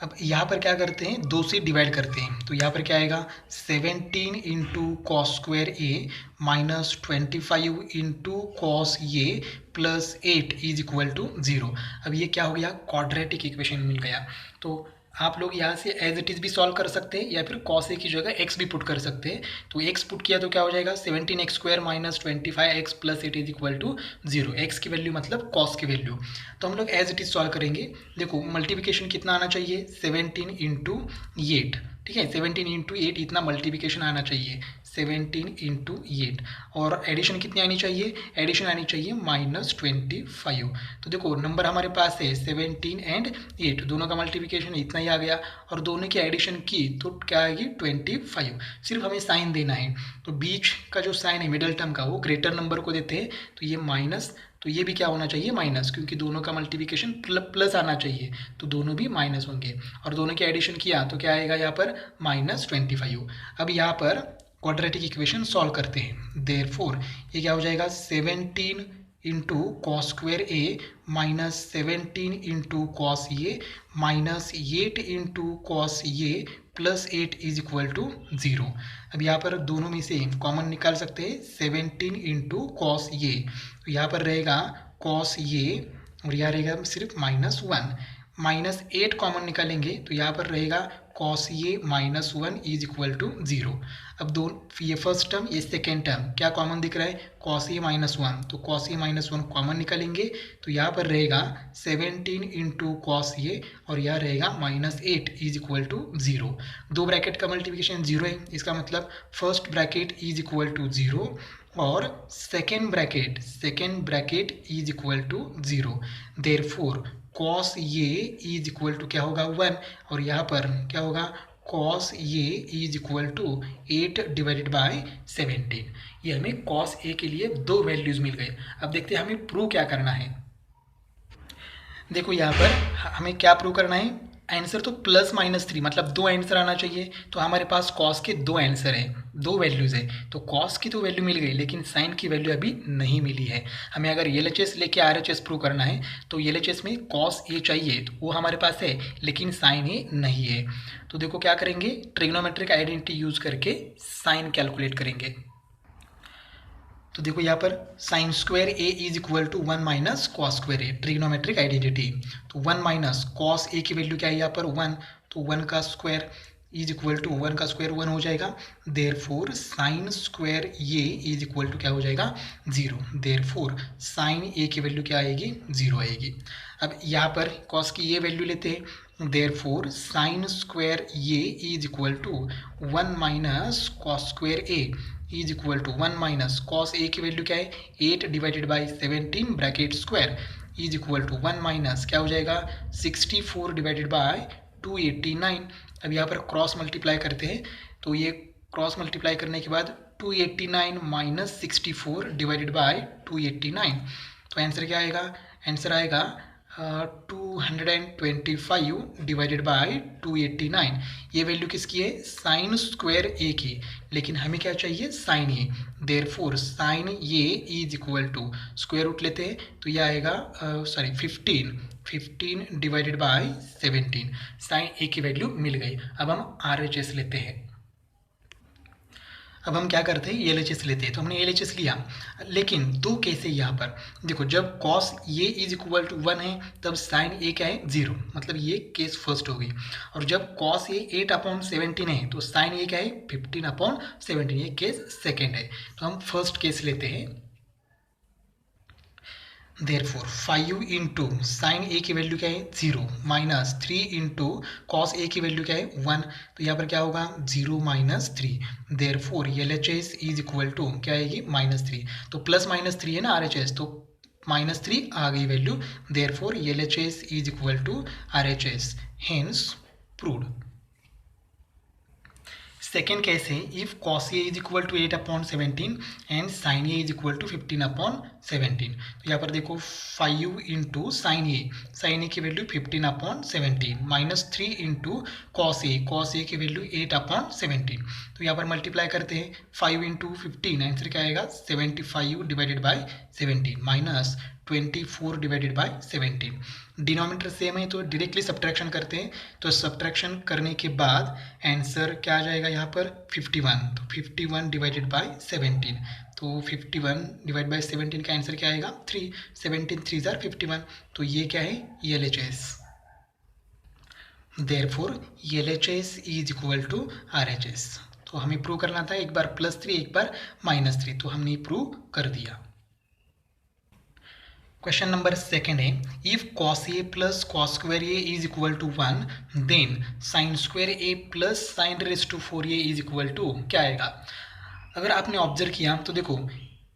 अब यहाँ पर क्या करते हैं, 2 से डिवाइड करते हैं, तो यहाँ पर क्या आएगा 17 into cos square A minus 25 into cos A plus 8 is equal to 0। अब ये क्या हो गया, क्वाड्रेटिक इक्वेशन मिल गया। तो आप लोग यहाँ से एज इट इज़ भी सॉल्व कर सकते हैं, या फिर कॉस ए की जगह एक्स भी पुट कर सकते हैं। तो एक्स पुट किया तो क्या हो जाएगा 17x square minus 25x plus 8 is equal to 0। X की वैल्यू मतलब कॉस की वैल्यू। तो हम लोग एज इट इज़ सॉल्व करेंगे। देखो मल्टीप्लिकेशन कितना आना चाहिए 17 इंटू 8, ठीक है 17 इंटू 8 इतना मल्टीप्लिकेशन आना चाहिए 17 इंटू 8, और एडिशन कितनी आनी चाहिए, एडिशन आनी चाहिए -25। तो देखो नंबर हमारे पास है 17 एंड 8, दोनों का मल्टीप्लिकेशन इतना ही आ गया, और दोनों की एडिशन की तो क्या आएगी 25। सिर्फ हमें साइन देना है, तो बीच का जो साइन है मिडल टर्म का वो ग्रेटर नंबर को देते हैं, तो ये माइनस, तो ये भी क्या होना चाहिए माइनस, क्योंकि दोनों का मल्टीप्लिकेशन प्लस आना चाहिए, तो दोनों भी माइनस होंगे, और दोनों की एडिशन किया तो क्या आएगा यहाँ पर -25। अब यहाँ पर क्वाड्रेटिक इक्वेशन सॉल्व करते हैं, देयरफॉर ये क्या हो जाएगा 17 इंटू कॉस स्क्वायर ए माइनस 17 इंटू कॉस ये minus 8 into cos A plus 8 is equal to 0। अब यहाँ पर दोनों में से कॉमन निकाल सकते हैं 17 इंटू कॉस ये, तो यहाँ पर रहेगा कॉस ये और यहाँ रहेगा सिर्फ -1, -8 कॉमन निकालेंगे तो यहाँ पर रहेगा कॉस ये -1 इज इक्वल टू 0। अब ये फर्स्ट टर्म ये सेकेंड टर्म क्या कॉमन दिख रहा है कॉस ये -1, तो कॉस ये -1 कॉमन निकालेंगे तो यहाँ पर रहेगा 17 इंटू कॉस ये और यहाँ रहेगा -8 इज इक्वल टू 0। दो ब्रैकेट का मल्टीप्लिकेशन 0 है, इसका मतलब first bracket is equal to 0 और second bracket is equal to 0। Therefore cos A is equal to क्या होगा 1 और यहाँ पर क्या होगा cos A is equal to 8 divided by 17। ये हमें कॉस ए के लिए दो वैल्यूज मिल गए। अब देखते हैं हमें प्रूव क्या करना है। देखो यहाँ पर हमें क्या प्रूव करना है, आंसर तो +-3 मतलब दो आंसर आना चाहिए। तो हमारे पास कॉस के दो आंसर हैं, दो वैल्यूज़ है, तो कॉस की तो वैल्यू मिल गई लेकिन साइन की वैल्यू अभी नहीं मिली है। हमें अगर LHS लेके RHS प्रूव करना है तो LHS में कॉस ए चाहिए, तो वो हमारे पास है लेकिन साइन ए नहीं है। तो देखो क्या करेंगे, ट्रिग्नोमेट्रिक आइडेंटिटी यूज़ करके साइन कैलकुलेट करेंगे। तो देखो यहाँ पर sine square A is equal to 1 minus cos square A, trigonometric identity. तो 1 माइनस कॉस ए की वैल्यू क्या है यहाँ पर 1, तो 1 का स्क्वायर इज इक्वल टू 1 का स्क्वायर 1 हो जाएगा। Therefore sine square A is equal to क्या हो जाएगा 0। देयरफॉर साइन ए की वैल्यू क्या आएगी 0 आएगी। अब यहाँ पर कॉस की ये वैल्यू लेते हैं, therefore sine square A is equal to 1 minus cos square A is equal to 1 minus cos a की वैल्यू क्या है 8 divided by 17 bracket square is equal to 1 minus क्या हो जाएगा 64 डिवाइडेड बाय 289। अब यहाँ पर क्रॉस मल्टीप्लाई करते हैं तो ये क्रॉस मल्टीप्लाई करने के बाद 289 माइनस 64 डिवाइडेड बाय 289, तो आंसर क्या आएगा? आंसर आएगा 225 डिवाइडेड बाय 289। ये वैल्यू किसकी है? साइन स्क्वायर ए की, लेकिन हमें क्या चाहिए? Sine A. Therefore sine A is equal to, square root लेते हैं तो ये आएगा 15 डिवाइडेड बाय 17। साइन ए की वैल्यू मिल गई। अब हम RHS लेते हैं। अब हम क्या करते हैं? LHS लेते हैं। तो हमने LHS लिया, लेकिन दो केस है यहाँ पर। देखो, जब cos A is equal to 1 है तब साइन ए क्या है? 0, मतलब ये केस फर्स्ट हो गई। और जब कॉस ए 8/17 है तो साइन ए क्या है? 15/17, ये केस सेकेंड है। तो हम फर्स्ट केस लेते हैं। देयरफॉर 5 इंटू साइन ए की वैल्यू क्या है? 0 माइनस 3 इंटू कॉस ए की वैल्यू क्या है? 1, तो यहाँ पर क्या होगा? 0 minus 3। Therefore LHS is equal to क्या आएगी? -3। तो प्लस -3 है ना RHS, तो -3 आ गई value. Therefore LHS is equal to RHS, hence proved. Second case है, if cos A is equal to 8/17 and sin A is equal to 15/17। तो यहाँ पर देखो 5 इंटू साइन ए की value 15/17 minus 3 into cos a की वैल्यू 8/17। तो यहाँ पर मल्टीप्लाई करते हैं 5 इंटू 15, आंसर क्या आएगा? 75 divided by 17 minus 24 divided by 17। Denominator same है तो डायरेक्टली सब्ट्रैक्शन करते हैं। तो सब्ट्रैक्शन करने के बाद आंसर क्या आ जाएगा यहाँ पर? 51। तो 51 डिवाइडेड बाई 17, तो 51 डिवाइड बाई 17 का आंसर क्या आएगा? 3। 17 3 जार 51, तो ये क्या है? LHS। Therefore LHS is equal to RHS। तो हमें प्रूव करना था, एक बार +3 एक बार -3, तो हमने प्रूव कर दिया। क्वेश्चन नंबर सेकेंड है, if cos A plus cos square A is equal to 1 then sine square A plus sine raise to 4A is equal to क्या आएगा? अगर आपने ऑब्जर्व किया तो देखो,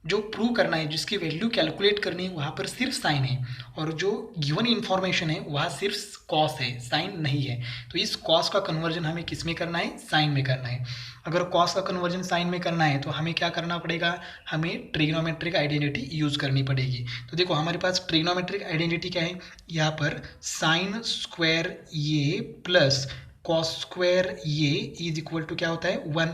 जो प्रूव करना है, जिसकी वैल्यू कैलकुलेट करनी है, वहाँ पर सिर्फ साइन है, और जो गिवन इन्फॉर्मेशन है वहाँ सिर्फ कॉस है, साइन नहीं है। तो इस कॉस का कन्वर्जन हमें किस में करना है? साइन में करना है। अगर कॉस का कन्वर्जन साइन में करना है तो हमें क्या करना पड़ेगा? हमें ट्रिग्नोमेट्रिक आइडेंटिटी यूज़ करनी पड़ेगी। तो देखो, हमारे पास ट्रिग्नोमेट्रिक आइडेंटिटी क्या है? यहाँ पर साइन स्क्वायर ये प्लस कॉस स्क्वायर ये इज इक्वल टू क्या होता है? 1।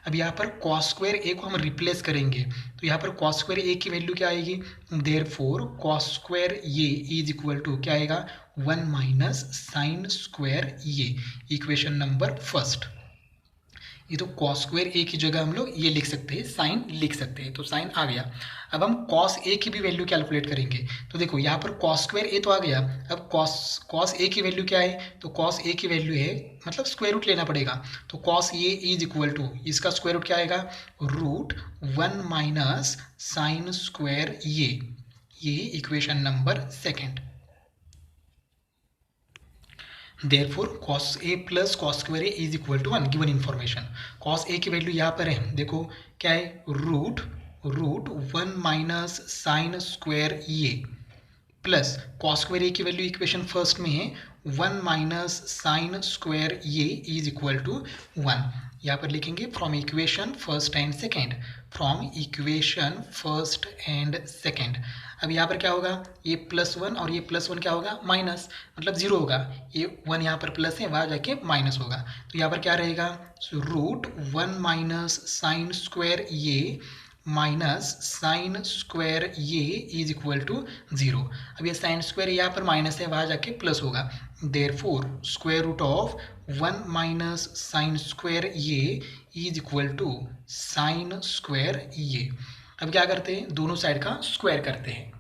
अब यहाँ पर कॉस स्क्वायर ए को हम रिप्लेस करेंगे, तो यहाँ पर कॉस स्क्वायर ए की वैल्यू क्या आएगी? देयरफॉर कॉस स्क्वायर ये इज इक्वल टू क्या आएगा? 1 minus sine square A, equation number first. ये तो कॉस स्क्वायर ए की जगह हम लोग ये लिख सकते हैं, साइन लिख सकते हैं, तो साइन आ गया। अब हम कॉस ए की भी वैल्यू कैलकुलेट करेंगे। तो देखो, यहाँ पर कॉस स्क्वायर ए तो आ गया, अब कॉस ए की वैल्यू क्या है? तो कॉस ए की वैल्यू है, मतलब स्क्वायर रूट लेना पड़ेगा। तो cos A is equal to, इसका स्क्वायर रूट क्या आएगा? √1 minus sine square A equation number second. Therefore cos A plus cos square A is equal to 1, given information. cos A की value यहाँ पर है, देखो क्या है? √1 minus sine square A plus cos square A की वैल्यू इक्वेशन फर्स्ट में है 1 minus sine square A is equal to 1। यहाँ पर लिखेंगे from equation first and second, from equation first and second. अब यहाँ पर क्या होगा? ये +1 और ये +1 क्या होगा? माइनस, मतलब 0 होगा। ये 1 यहाँ पर प्लस है, वहाँ जाके माइनस होगा। तो यहाँ पर क्या रहेगा? √1 माइनस साइन स्क्वायर ये माइनस साइन स्क्वायर ये इज इक्वल टू 0। अब ये साइन स्क्वायर यहाँ पर माइनस है, वहाँ जाके प्लस होगा। Therefore square root of 1 minus sine square ये is equal to sine square ये। अब क्या करते हैं? दोनों साइड का स्क्वायर करते हैं।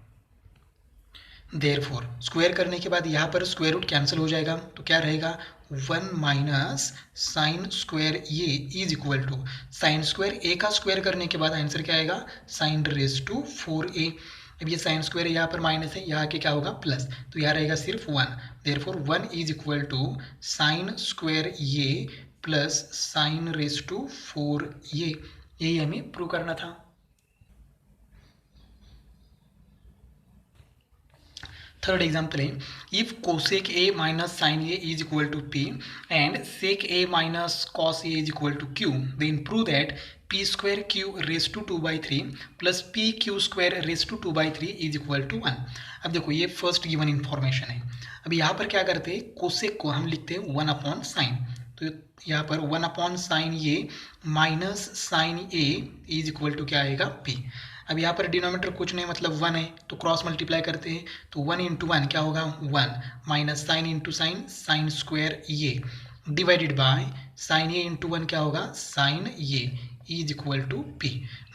देयरफॉर स्क्वायर करने के बाद यहाँ पर स्क्वायर रूट कैंसिल हो जाएगा, तो क्या रहेगा? 1 माइनस साइन स्क्वायर ये is equal to sine square a का स्क्वायर करने के बाद आंसर क्या आएगा? Sine raise to 4a। अब ये साइन स्क्वायर यहाँ पर माइनस है, यहाँ के क्या होगा? प्लस, तो यहाँ रहेगा सिर्फ 1। Therefore 1 is equal to sine square ये plus sine raise to 4a। यही हमें प्रूव करना था। थर्ड एग्जाम्पल है, if cosec a minus sine A is equal to p and sec A minus cos A is equal to q, then prove that p square q raise to 2/3 plus p q square raise to 2/3 is equal to 1। अब देखो ये first given information है। अब यहाँ पर क्या करते हैं, कोसेक को हम लिखते हैं 1/sin, तो यहाँ पर 1/sin A minus sine A is equal to क्या आएगा, पी। अब यहाँ पर डिनोमीटर कुछ नहीं मतलब 1 है, तो क्रॉस मल्टीप्लाई करते हैं, तो 1 × 1 क्या होगा 1 minus sine into sine sine square ये divided by sine a into 1 क्या होगा साइन ये is equal to p.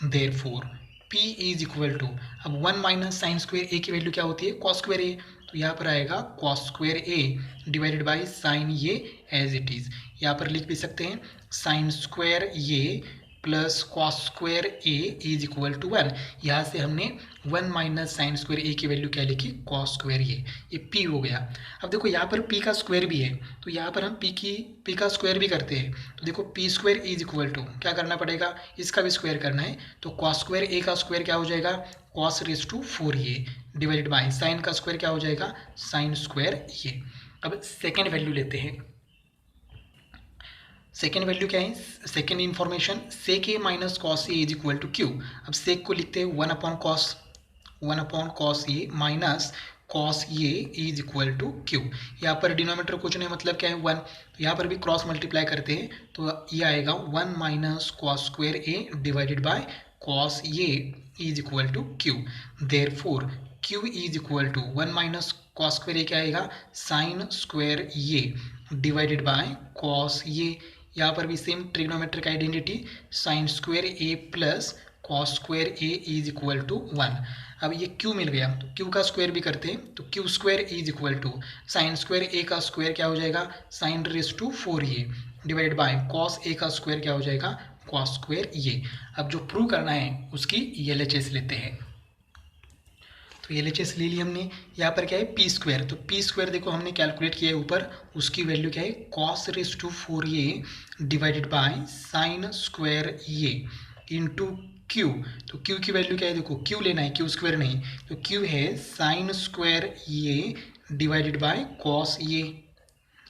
Therefore p is equal to, अब 1 माइनस साइन स्क्वायर ए की वैल्यू क्या होती है कॉस स्क्वायर ए, तो यहाँ पर आएगा cos square A divided by sine A as it is. यहाँ पर लिख भी सकते हैं साइन स्क्वायर ये plus cos square A is equal to 1। यहाँ से हमने 1 माइनस साइन स्क्वायर ए की वैल्यू क्या लिखी कॉस स्क्वायर ये पी हो गया। अब देखो यहाँ पर पी का स्क्वायर भी है, तो यहाँ पर हम पी का स्क्वायर भी करते हैं, तो देखो P square is equal to क्या करना पड़ेगा, इसका भी स्क्वायर करना है, तो कॉस स्क्वायर ए का स्क्वायर क्या हो जाएगा कॉस रेस टू 4 ये डिवाइडेड बाय साइन का स्क्वायर क्या हो जाएगा साइन स्क्वायर ये। अब सेकेंड वैल्यू लेते हैं, सेकेंड वैल्यू क्या है, second information sec A minus cos A is equal to Q. अब सेक को लिखते हैं 1/cos A minus cos A is equal to Q. यहाँ पर डिनोमीटर कुछ नहीं मतलब क्या है 1, तो यहाँ पर भी क्रॉस मल्टीप्लाई करते हैं, तो ये आएगा 1 minus cos square A divided by cos A is equal to q. Therefore q is equal to 1 minus cos square a क्या आएगा sine square A divided by cos a. यहाँ पर भी same trigonometric identity sine square A plus cos square A is equal to 1। अब ये Q मिल गया, तो Q का स्क्वायर भी करते हैं, तो q square is equal to sine square a का स्क्वायर क्या हो जाएगा sine raise to 4 A divided by cos a का स्क्वायर क्या हो जाएगा कॉस स्क्वायर ए। अब जो प्रूव करना है उसकी एलएचएस लेते हैं, तो एलएचएस ले ली हमने। यहाँ पर क्या है पी स्क्वायर, तो पी स्क्वायर देखो हमने कैलकुलेट किया है ऊपर, उसकी वैल्यू क्या है cos raise to 4 A divided by sine square A into Q. तो क्यू की वैल्यू क्या है देखो क्यू लेना है क्यू स्क्वायर नहीं, तो क्यू है sine square A divided by cos a,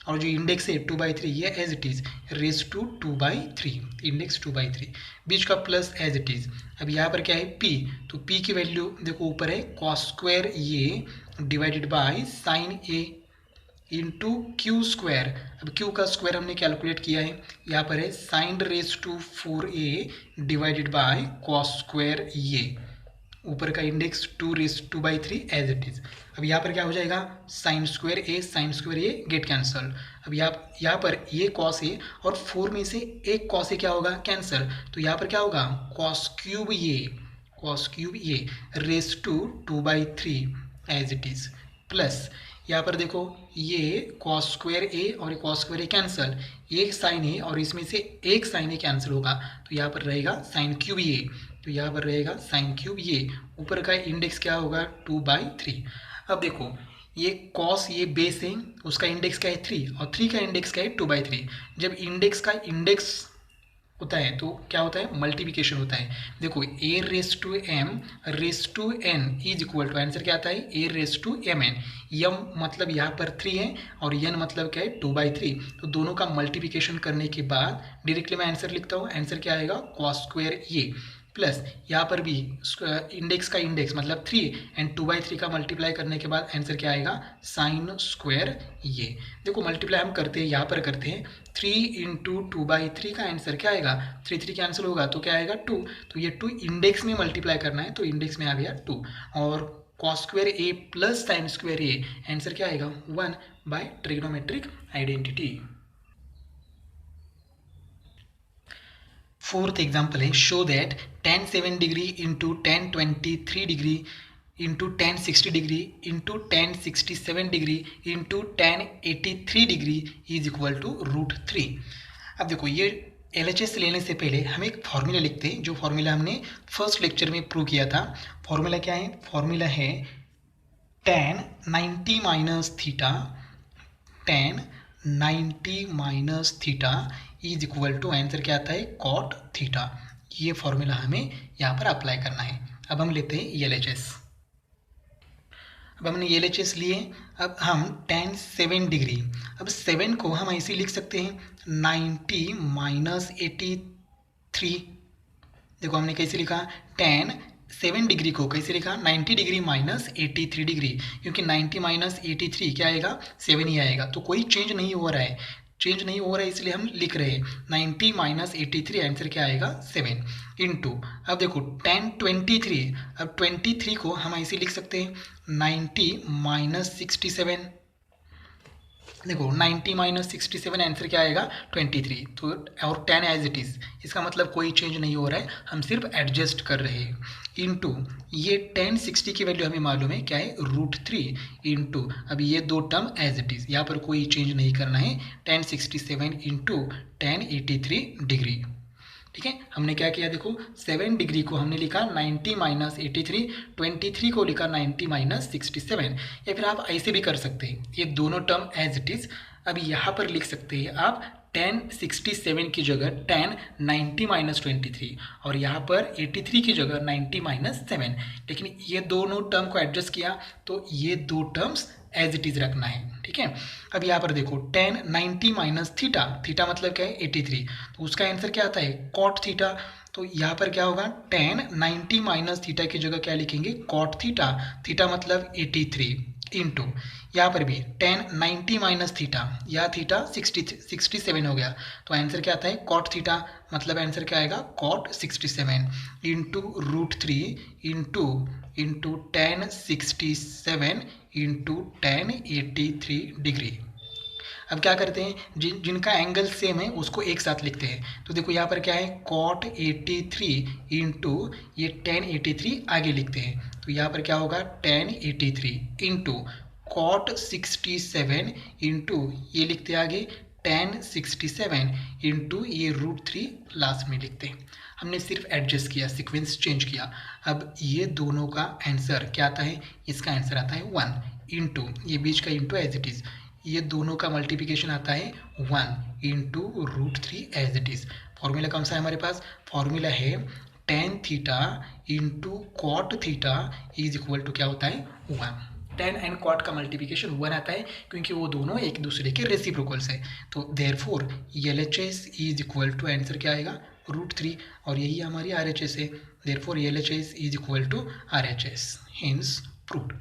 और जो इंडेक्स है 2/3 ये as it is raise to 2/3, index 2/3 बीच का प्लस एज इट इज। अब यहाँ पर क्या है पी, तो पी की वैल्यू देखो ऊपर है cos square A divided by sine a into q square. अब क्यू का स्क्वायर हमने कैलकुलेट किया है, यहाँ पर है sine raise to 4 A divided by cos square a, ऊपर का इंडेक्स 2/3 एज इट इज। अब यहाँ पर क्या हो जाएगा साइन स्क्वायर ए गेट कैंसल। अब यहाँ पर ये कॉस ए और 4 में से एक कॉस ए क्या होगा कैंसल, तो यहाँ पर क्या होगा cos cube A raise to 2/3 as it is plus यहाँ पर देखो ये कॉस स्क्वायर ए और कॉस स्क्वायर ए कैंसल, एक साइन ए और इसमें से एक साइन ए कैंसिल होगा, तो यहाँ पर रहेगा साइन क्यूब ए, तो यहाँ पर रहेगा साइन क्यूब ए, ऊपर का इंडेक्स क्या होगा 2/3। अब देखो ये कॉस ये बेस है, उसका इंडेक्स क्या है 3 और 3 का इंडेक्स क्या है 2/3। जब इंडेक्स का इंडेक्स होता है तो क्या होता है मल्टीप्लिकेशन होता है। देखो a raise to m raise to n is equal to, answer क्या आता है a raise to m n. M मतलब यहाँ पर 3 है और एन मतलब क्या है 2/3, तो दोनों का मल्टीप्लिकेशन करने के बाद डायरेक्टली मैं आंसर लिखता हूँ, आंसर क्या आएगा कॉस स्क्वायर ए प्लस यहाँ पर भी इंडेक्स का इंडेक्स मतलब 3 एंड 2/3 का मल्टीप्लाई करने के बाद आंसर क्या आएगा साइन स्क्वायर ये। देखो मल्टीप्लाई हम करते हैं, यहाँ पर करते हैं 3 × 2/3 का आंसर क्या आएगा 3 कैंसिल होगा तो क्या आएगा 2, तो ये 2 इंडेक्स में मल्टीप्लाई करना है, तो इंडेक्स में आ गया 2 और कॉस स्क्वायर ए प्लस साइन स्क्वायर ए आंसर क्या आएगा 1 by trigonometric identity. Fourth example है show that tan 7 degree into tan 23 degree into tan 60 degree into tan 67 degree into tan 83 degree is equal to √3। अब देखो ये LHS लेने से पहले हम एक फॉर्मूला लिखते हैं, जो फॉर्मूला हमने फर्स्ट लेक्चर में प्रूव किया था। फॉर्मूला क्या है, फॉर्मूला है tan 90 minus theta tan 90 minus theta is equal to answer क्या आता है कॉट थीटा। ये फॉर्मूला हमें यहाँ पर अप्लाई करना है। अब हम लेते हैं एलएचएस। अब हमने LHS लिए, अब हम tan 7 डिग्री, अब 7 को हम ऐसे लिख सकते हैं 90 माइनस 83। देखो हमने कैसे लिखा, tan 7 डिग्री को कैसे लिखा, 90 डिग्री माइनस 83 डिग्री, क्योंकि 90 माइनस 83 क्या आएगा, 7 ही आएगा, तो कोई चेंज नहीं हो रहा है, चेंज नहीं हो रहा है, इसलिए हम लिख रहे हैं 90 माइनस 83, आंसर क्या आएगा 7 इंटू। अब देखो tan 23, अब 23 को हम ऐसे लिख सकते हैं 90 माइनस 67। देखो 90 माइनस 67, आंसर क्या आएगा 23। तो और 10 एज इट इज़, इसका मतलब कोई चेंज नहीं हो रहा है, हम सिर्फ एडजस्ट कर रहे हैं। इंटू ये tan 60 की वैल्यू हमें मालूम है क्या है, √3 इंटू, अब ये दो टर्म एज इट इज़, यहाँ पर कोई चेंज नहीं करना है, tan 67 इंटू tan 83 डिग्री। ठीक है, हमने क्या किया, देखो 7 डिग्री को हमने लिखा 90 माइनस 83, 23 को लिखा 90 माइनस 67, या फिर आप ऐसे भी कर सकते हैं, ये दोनों टर्म एज इट इज़। अब यहाँ पर लिख सकते हैं आप tan 67 की जगह tan 90 माइनस 23, और यहाँ पर 83 की जगह 90 माइनस 7, लेकिन ये दोनों टर्म को एडजस्ट किया तो ये दो टर्म्स एज इट इज़ रखना है। ठीक है, अब यहाँ पर देखो tan 90 माइनस थीटा, थीटा मतलब क्या है 83, तो उसका आंसर क्या आता है cot थीटा। तो यहाँ पर क्या होगा, tan 90 माइनस थीटा की जगह क्या लिखेंगे cot थीटा, थीटा मतलब 83 इंटू, यहाँ पर भी tan 90 माइनस थीटा, या थीटा 67 हो गया, तो आंसर क्या आता है cot थीटा, मतलब आंसर क्या आएगा cot 67 into √3 into tan 67 into tan 83 degree. अब क्या करते हैं, जिनका एंगल सेम है उसको एक साथ लिखते हैं, तो देखो यहाँ पर क्या है cot 83 इंटू ये tan 83 आगे लिखते हैं, तो यहाँ पर क्या होगा tan 83 इंटू cot 67 इंटू ये लिखते हैं आगे tan 67 इंटू ये √3 लास्ट में लिखते हैं। हमने सिर्फ एडजस्ट किया, सीक्वेंस चेंज किया। अब ये दोनों का आंसर क्या आता है, इसका आंसर आता है 1 इंटू ये बीच का इंटू एज इट इज़, ये दोनों का मल्टीप्लिकेशन आता है 1 इंटू √3 एज इट इज़। फॉर्मूला कौन सा है हमारे पास, फॉर्मूला है tan theta into cot theta is equal to क्या होता है 1। tan एंड कॉट का मल्टीप्लिकेशन 1 आता है क्योंकि वो दोनों एक दूसरे के रेसिप्रोकल्स है, तो therefore LHS is equal to, answer क्या आएगा √3, और यही हमारी RHS है, therefore LHS is equal to RHS, hence proved.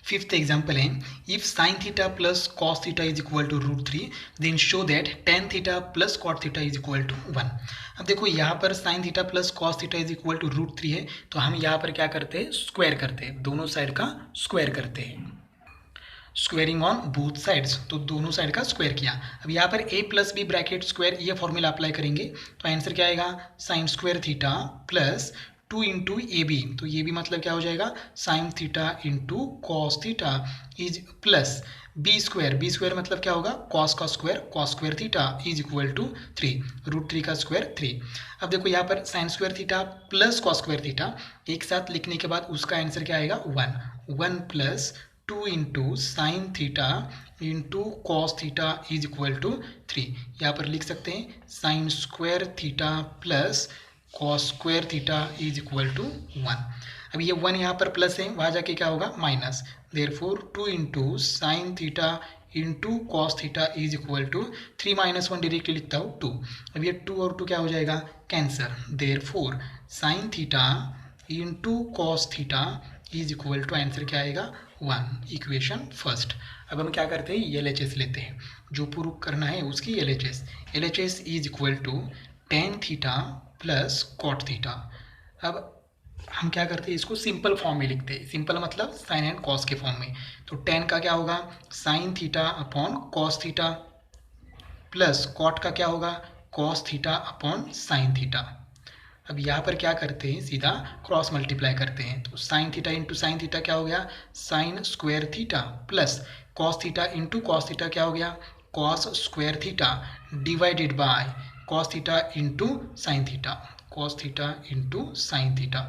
Fifth example है, if sine theta plus cos theta is equal to √3 then show that tan theta plus cot theta is equal to 1। अब देखो यहाँ पर sine theta plus cos theta is equal to √3 है, तो हम यहाँ पर क्या करते हैं, स्क्वायर करते हैं, दोनों साइड का स्क्वायर करते हैं, स्क्वेयरिंग ऑन बोथ साइड्स, तो दोनों साइड का स्क्वायर किया। अब यहाँ पर a plus B bracket square ये फॉर्मूला अप्लाई करेंगे, तो आंसर क्या आएगा sine square theta plus 2 into A B, तो ये भी मतलब क्या हो जाएगा sine theta into cos theta is plus B square मतलब क्या होगा कॉस का square, cos square theta is equal to 3, √3 का स्क्वायर 3। अब देखो यहाँ पर sine square theta plus cos square theta एक साथ लिखने के बाद उसका आंसर क्या आएगा 1 plus 2 into sine theta into cos theta is equal to 3। यहाँ पर लिख सकते हैं sine square theta plus cos square theta is equal to 1। अब ये 1 यहाँ पर प्लस है, वहाँ जाके क्या होगा minus, therefore 2 into sine theta into cos theta is equal to 3 minus 1 directly लिखता हूँ 2। अब ये 2 और 2 क्या हो जाएगा cancel, therefore sine theta into cos theta is equal to, answer क्या आएगा 1, इक्वेशन फर्स्ट। अब हम क्या करते हैं LHS लेते हैं, जो प्रूव करना है उसकी LHS is equal to tan theta plus cot theta. अब हम क्या करते हैं इसको सिंपल फॉर्म में लिखते हैं, सिंपल मतलब साइन एंड कॉस के फॉर्म में, तो tan का क्या होगा sine theta upon cos theta plus cot का क्या होगा cos theta upon sine theta. अब यहाँ पर क्या करते हैं सीधा क्रॉस मल्टीप्लाई करते हैं, तो sign theta into sine theta क्या हो गया sign square theta plus cos theta into cos theta क्या हो गया cos square theta divided by cos theta into sine theta, cos theta into sine theta.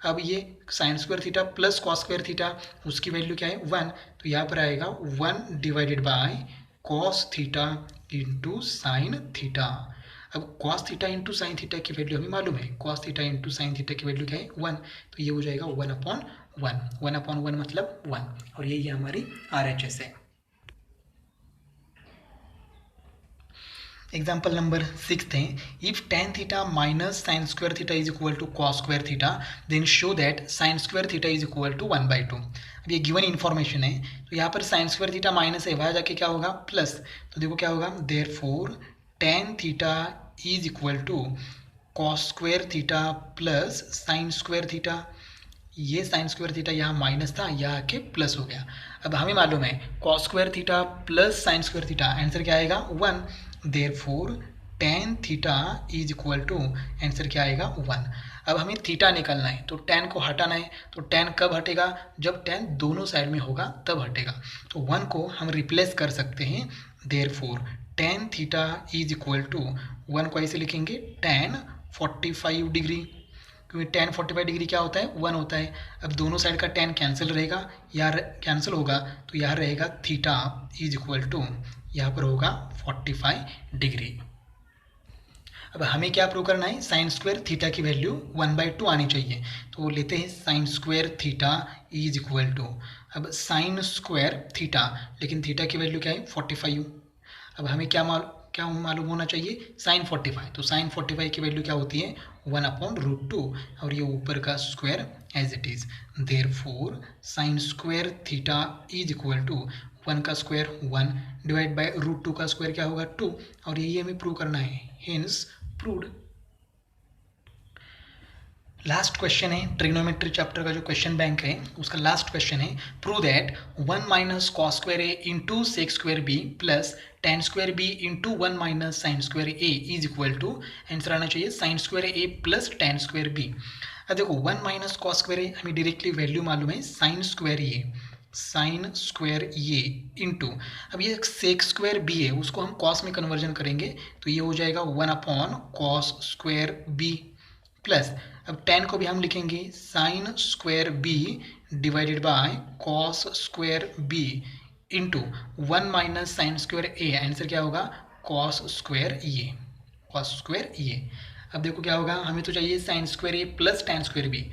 अब ये sine square theta plus cos square theta उसकी value क्या है 1, तो यहाँ पर आएगा 1 divided by cos theta into sine theta. अब cos theta into sine theta की वैल्यू हमें मालूम है, cos theta into sine theta की वैल्यू क्या है 1, तो ये हो जाएगा 1/1 मतलब 1, और यही हमारी RHS है। एग्जाम्पल नंबर 6 है, if tan theta minus sine square theta is equal to cos square theta then show that sine square theta is equal to 1/2। अब ये गिवन इन्फॉर्मेशन है, तो यहाँ पर साइन स्क्वायर थीटा माइनस है, वहाँ जाके क्या होगा प्लस, तो देखो क्या होगा therefore tan theta is equal to cos square theta plus sine square theta. ये साइन स्क्वायर थीटा यहाँ माइनस था, यहाँ आके प्लस हो गया। अब हमें मालूम है cos square theta plus sine square theta, answer क्या आएगा 1, therefore tan theta is equal to, answer क्या आएगा 1। अब हमें थीटा निकालना है, तो tan को हटाना है, तो tan कब हटेगा, जब tan दोनों साइड में होगा तब हटेगा, तो 1 को हम रिप्लेस कर सकते हैं, therefore tan theta is equal to 1 को ऐसे लिखेंगे tan 45 डिग्री, क्योंकि tan 45 डिग्री क्या होता है 1 होता है। अब दोनों साइड का tan कैंसिल रहेगा, यहाँ कैंसिल होगा, तो यहाँ रहेगा थीटा इज इक्वल टू, यहाँ पर होगा 45 डिग्री। अब हमें क्या प्रूव करना है, साइन स्क्वायर थीटा की वैल्यू 1/2 आनी चाहिए, तो लेते हैं sine square theta is equal to, अब साइन स्क्वायर थीटा, लेकिन थीटा की वैल्यू क्या है 45। अब हमें क्या मालूम होना चाहिए साइन 45, तो साइन 45 की वैल्यू क्या होती है 1/√2, और ये ऊपर का square as it is, therefore sine square theta is equal to 1 का स्क्वायर 1 डिवाइड बाय √2 का स्क्वायर क्या होगा 2, और यही हमें प्रूव करना है, हेंस प्रूव्ड। लास्ट क्वेश्चन है ट्रिग्नोमेट्री चैप्टर का जो क्वेश्चन बैंक है उसका लास्ट क्वेश्चन है, prove that 1 minus cos square A into sec square B plus tan square B into 1 minus sine square A is equal to, answer आना चाहिए sine square ए plus tan square B. अब देखो 1 minus cos square ए हमें directly value मालूम है sine square ये into, अब ये सेक स्क्वायर बी है उसको हम कॉस में कन्वर्जन करेंगे, तो ये हो जाएगा 1/cos स्क्वायर बी प्लस, अब tan को भी हम लिखेंगे sine square B divided by cos square B into 1 minus sine square A, answer क्या होगा कॉस स्क्वायर ए। अब देखो क्या होगा, हमें तो चाहिए साइन स्क्वायर ए प्लस tan स्क्वायर बी।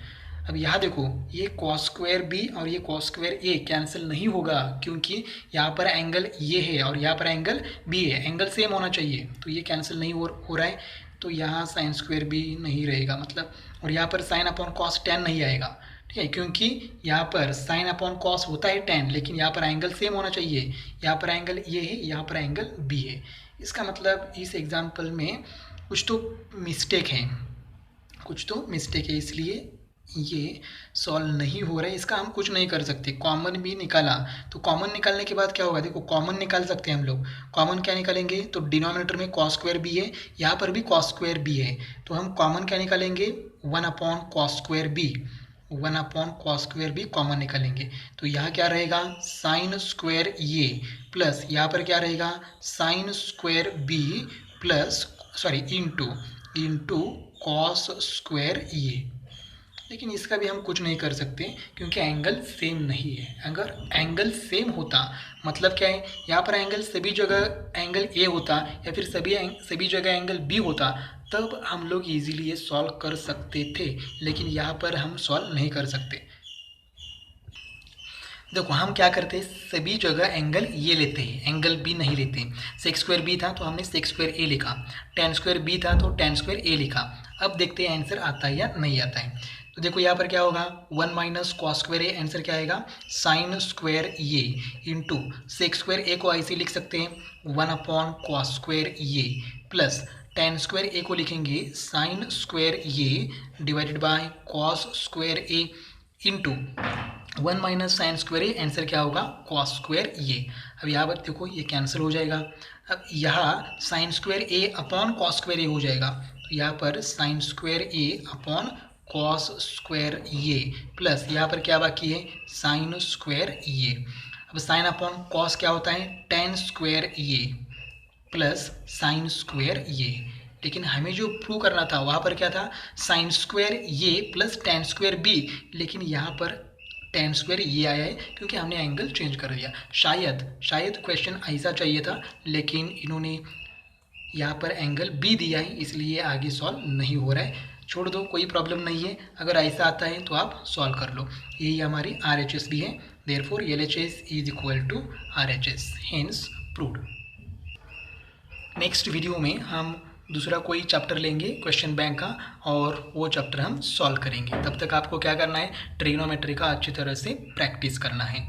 अब यहाँ देखो ये कॉस स्क्वायर बी और ये कॉस स्क्वायर ए कैंसिल नहीं होगा, क्योंकि यहाँ पर एंगल ये है और यहाँ पर एंगल बी है, एंगल सेम होना चाहिए, तो ये कैंसिल नहीं हो रहा है, तो यहाँ साइन स्क्वायर बी नहीं रहेगा मतलब, और यहाँ पर साइन अपॉन कॉस tan नहीं आएगा, ठीक है, क्योंकि यहाँ पर साइन अपॉन कॉस होता है tan, लेकिन यहाँ पर एंगल सेम होना चाहिए, यहाँ पर एंगल ये है, यहाँ पर एंगल बी है। इसका मतलब इस एग्जाम्पल में कुछ तो मिस्टेक है, इसलिए ये सॉल्व नहीं हो रहा है, इसका हम कुछ नहीं कर सकते। कॉमन भी निकाला, तो कॉमन निकालने के बाद क्या होगा, देखो कॉमन निकाल सकते हैं हम लोग, कॉमन क्या निकालेंगे, तो डिनोमिनेटर में कॉस स्क्वायर बी है, यहाँ पर भी कॉस स्क्वायर बी है, तो हम कॉमन क्या निकालेंगे 1/cos स्क्वायर बी कॉमन निकालेंगे, तो यहाँ क्या रहेगा साइन स्क्वायर ये प्लस यहाँ पर क्या रहेगा sine square B plus into cos square ये, लेकिन इसका भी हम कुछ नहीं कर सकते क्योंकि एंगल सेम नहीं है। अगर एंगल सेम होता मतलब क्या है, यहाँ पर एंगल सभी जगह एंगल ए होता या फिर सभी जगह एंगल बी होता, तब हम लोग इजीली ये सॉल्व कर सकते थे, लेकिन यहाँ पर हम सॉल्व नहीं कर सकते। देखो हम क्या करते हैं, सभी जगह एंगल ये लेते हैं, एंगल बी नहीं लेते। सेक स्क्वायर बी था तो हमने सेक स्क्वायर ए लिखा, tan स्क्वायर बी था तो tan स्क्वायर ए लिखा। अब देखते हैं आंसर आता है या नहीं आता है। तो देखो यहाँ पर क्या होगा 1 माइनस कॉस स्क्वायर ए, आंसर क्या आएगा साइन स्क्वायर ये इंटू सेक स्क्वायर ए को ऐसे लिख सकते हैं 1/cos स्क्वायर ये प्लस tan स्क्वायर ए को लिखेंगे साइन स्क्वायर ये divided by cos square A into 1 minus sine square A, answer क्या होगा कॉस स्क्वायर ये। अब यहाँ पर देखो ये कैंसिल हो जाएगा, अब यहाँ साइन स्क्वायर ए अपॉन कॉस स्क्वायर ए हो जाएगा, तो यहाँ पर साइन स्क्वायर ए अपॉन कॉस स्क्वायर ये प्लस यहाँ पर क्या बाकी है साइन स्क्वायर ये। अब साइन अपॉन कॉस क्या होता है tan स्क्वायर ये प्लस साइन स्क्वायर ये, लेकिन हमें जो प्रूव करना था वहाँ पर क्या था साइन स्क्वायर ये प्लस tan स्क्वायर बी, लेकिन यहाँ पर tan स्क्वायर ये आया है क्योंकि हमने एंगल चेंज कर दिया। शायद क्वेश्चन ऐसा चाहिए था, लेकिन इन्होंने यहाँ पर एंगल बी दिया है, इसलिए आगे सॉल्व नहीं हो रहा है, छोड़ दो, कोई प्रॉब्लम नहीं है। अगर ऐसा आता है तो आप सॉल्व कर लो। यही हमारी आर एच एस भी है, therefore L H S is equal to R H S, hence proved. Next video में हम दूसरा कोई चैप्टर लेंगे क्वेश्चन बैंक का, और वो चैप्टर हम सॉल्व करेंगे। तब तक आपको क्या करना है, ट्रिग्नोमेट्री का अच्छी तरह से प्रैक्टिस करना है।